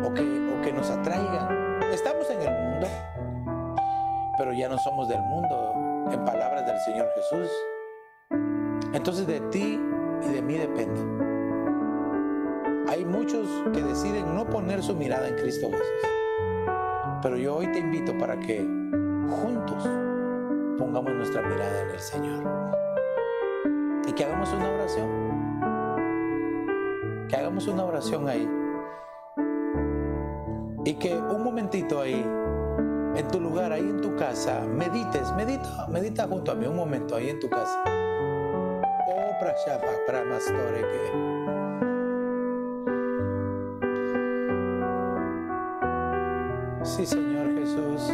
o que nos atraigan. Estamos en el mundo, pero ya no somos del mundo, en palabras del Señor Jesús. Entonces de ti y de mí depende. Hay muchos que deciden no poner su mirada en Cristo Jesús. Pero yo hoy te invito para que juntos pongamos nuestra mirada en el Señor. Y que hagamos una oración. Que hagamos una oración ahí. Y que un momentito ahí, en tu lugar, ahí en tu casa, medita junto a mí un momento ahí en tu casa. Oh, prashapa, pramastore que. Sí, Señor Jesús.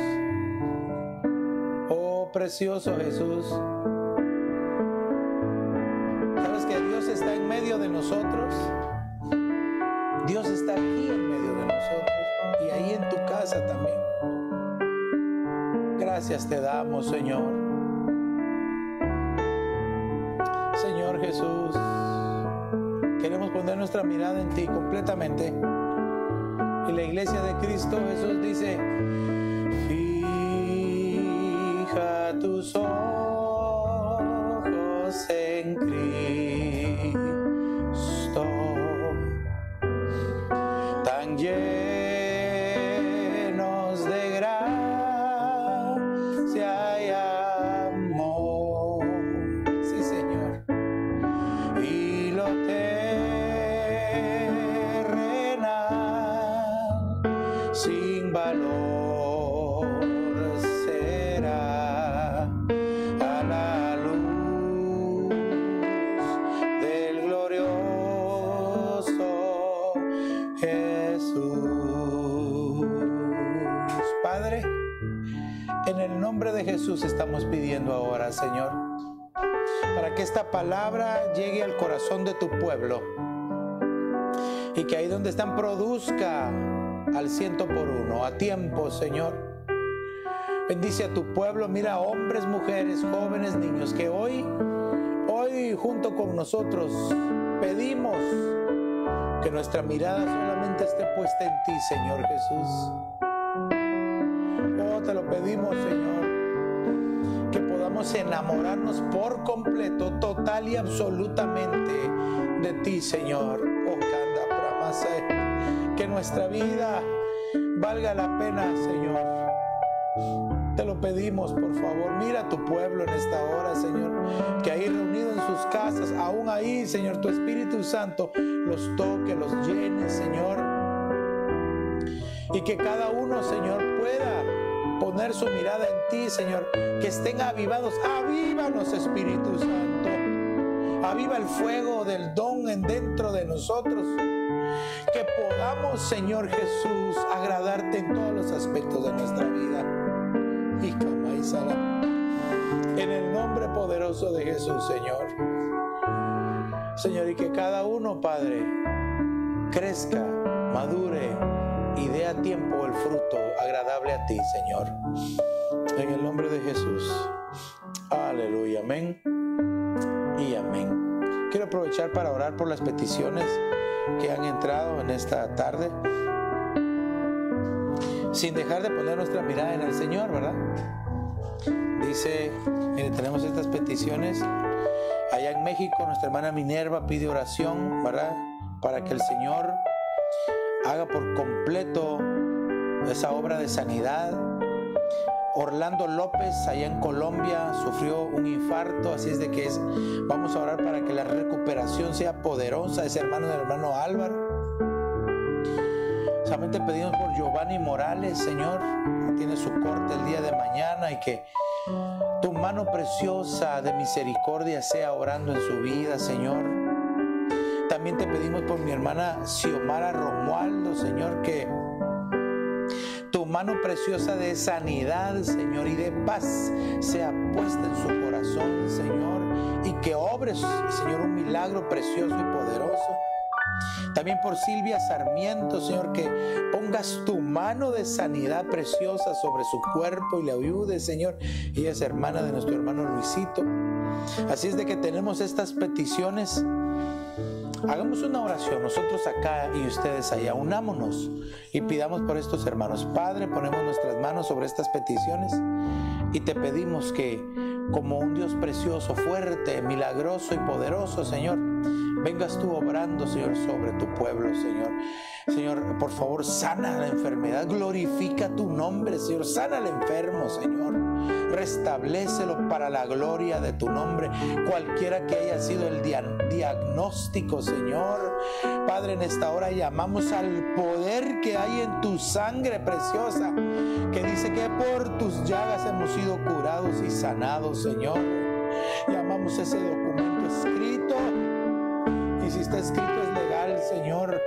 Oh, precioso Jesús. ¿Sabes que Dios está en medio de nosotros? Dios está aquí en medio de nosotros y ahí en tu casa también. Gracias te damos, Señor. Señor Jesús, queremos poner nuestra mirada en ti completamente. Y la iglesia de Cristo Jesús dice: fija tus ojos en Cristo, tan llenos de gracia y amor. Sí, Señor. Y lo sin valor será a la luz del glorioso Jesús. Padre, en el nombre de Jesús estamos pidiendo ahora, Señor, para que esta palabra llegue al corazón de tu pueblo y que ahí donde están produzca al 100%, a tiempo, Señor. Bendice a tu pueblo. Mira, hombres, mujeres, jóvenes, niños, que hoy junto con nosotros pedimos que nuestra mirada solamente esté puesta en ti, Señor Jesús. Oh, te lo pedimos, Señor, que podamos enamorarnos por completo, total y absolutamente de ti, Señor. Oh, Kanda Pramasai. Que nuestra vida valga la pena, Señor. Te lo pedimos, por favor. Mira a tu pueblo en esta hora, Señor, que ahí reunido en sus casas, aún ahí, Señor, tu Espíritu Santo los toque, los llene, Señor, y que cada uno, Señor, pueda poner su mirada en ti, Señor, que estén avivados. Avívanos, Espíritu Santo. Aviva el fuego del don en dentro de nosotros. Que podamos, Señor Jesús, agradarte en todos los aspectos de nuestra vida. En el nombre poderoso de Jesús, Señor. Señor, y que cada uno, Padre, crezca, madure y dé a tiempo el fruto agradable a ti, Señor. En el nombre de Jesús. Aleluya, amén y amén. Quiero aprovechar para orar por las peticiones que han entrado en esta tarde, sin dejar de poner nuestra mirada en el Señor, ¿verdad? Dice, mire, tenemos estas peticiones. Allá en México, nuestra hermana Minerva pide oración, ¿verdad?, para que el Señor haga por completo esa obra de sanidad. Orlando López, allá en Colombia, sufrió un infarto, así es de que vamos a orar para que la recuperación sea poderosa. Ese hermano del hermano Álvaro. Solamente pedimos por Giovanni Morales, Señor, que tiene su corte el día de mañana, y que tu mano preciosa de misericordia sea obrando en su vida, Señor. También te pedimos por mi hermana Xiomara Romualdo, Señor, que tu mano preciosa de sanidad, Señor, y de paz sea puesta en su corazón, Señor, y que obres, Señor, un milagro precioso y poderoso. También por Silvia Sarmiento, Señor, que pongas tu mano de sanidad preciosa sobre su cuerpo y le ayude, Señor. Ella es hermana de nuestro hermano Luisito. Así es de que tenemos estas peticiones. Hagamos una oración, nosotros acá y ustedes allá, unámonos y pidamos por estos hermanos. Padre, ponemos nuestras manos sobre estas peticiones y te pedimos que, como un Dios precioso, fuerte, milagroso y poderoso, Señor, vengas tú obrando, Señor, sobre tu pueblo, Señor. Señor, por favor, sana la enfermedad, glorifica tu nombre, Señor, sana al enfermo, Señor, restablécelo para la gloria de tu nombre, cualquiera que haya sido el diagnóstico, Señor. Padre, en esta hora llamamos al poder que hay en tu sangre preciosa, que dice que por tus llagas hemos sido curados y sanados, Señor. Llamamos ese documento escrito, y si está escrito es legal, Señor.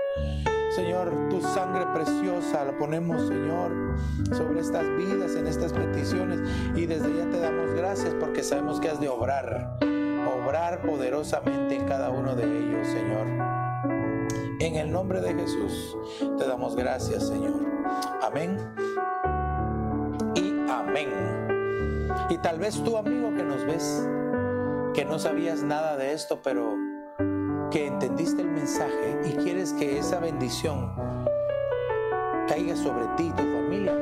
Señor, tu sangre preciosa la ponemos, Señor, sobre estas vidas, en estas peticiones, y desde ya te damos gracias porque sabemos que has de obrar poderosamente en cada uno de ellos, Señor. En el nombre de Jesús te damos gracias, Señor. Amén y amén. Y tal vez tú, amigo, que nos ves, que no sabías nada de esto, pero que entendiste el mensaje y quieres que esa bendición caiga sobre ti y tu familia,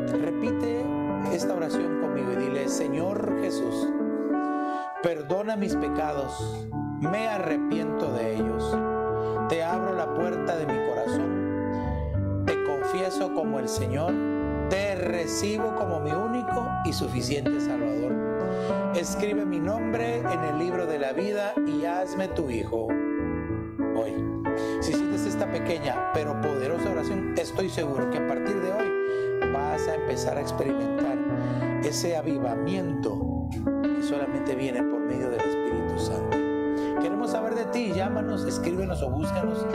repite esta oración conmigo y dile: Señor Jesús, perdona mis pecados, me arrepiento de ellos, te abro la puerta de mi corazón, te confieso como el Señor, te recibo como mi único y suficiente Salvador. Escribe mi nombre en el libro de la vida y hazme tu hijo hoy. Si sientes esta pequeña pero poderosa oración, estoy seguro que a partir de hoy vas a empezar a experimentar ese avivamiento que solamente viene por medio del Espíritu Santo. Queremos saber de ti. Llámanos, escríbenos o búscanos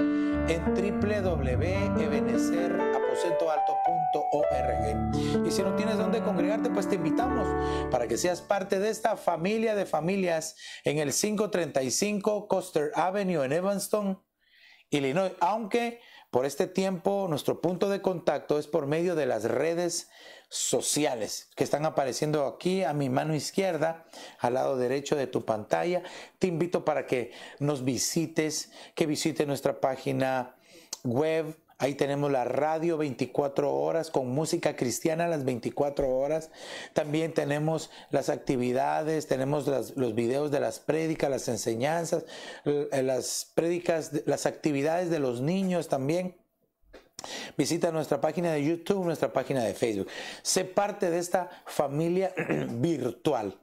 en www.ebenezeraposentoalto.org. Y si no tienes dónde congregarte, pues te invitamos para que seas parte de esta familia de familias en el 535 Custer Avenue en Evanston, Illinois. Aunque por este tiempo nuestro punto de contacto es por medio de las redes sociales que están apareciendo aquí a mi mano izquierda, al lado derecho de tu pantalla. Te invito para que nos visites, que visites nuestra página web. Ahí tenemos la radio 24 horas con música cristiana las 24 horas. También tenemos las actividades, tenemos los videos de las prédicas, las enseñanzas, las prédicas, las actividades de los niños también. Visita nuestra página de YouTube, nuestra página de Facebook. Sé parte de esta familia virtual,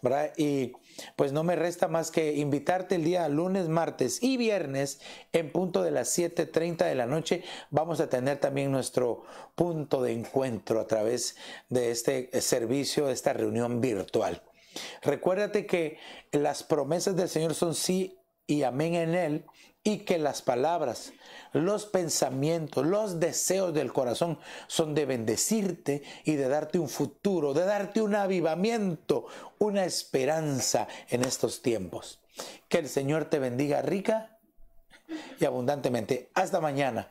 ¿verdad? Y pues no me resta más que invitarte el día lunes, martes y viernes en punto de las 7:30 de la noche. Vamos a tener también nuestro punto de encuentro a través de este servicio, de esta reunión virtual. Recuérdate que las promesas del Señor son sí y amén en Él, y que las palabras, los pensamientos, los deseos del corazón son de bendecirte y de darte un futuro, de darte un avivamiento, una esperanza en estos tiempos. Que el Señor te bendiga rica y abundantemente. Hasta mañana.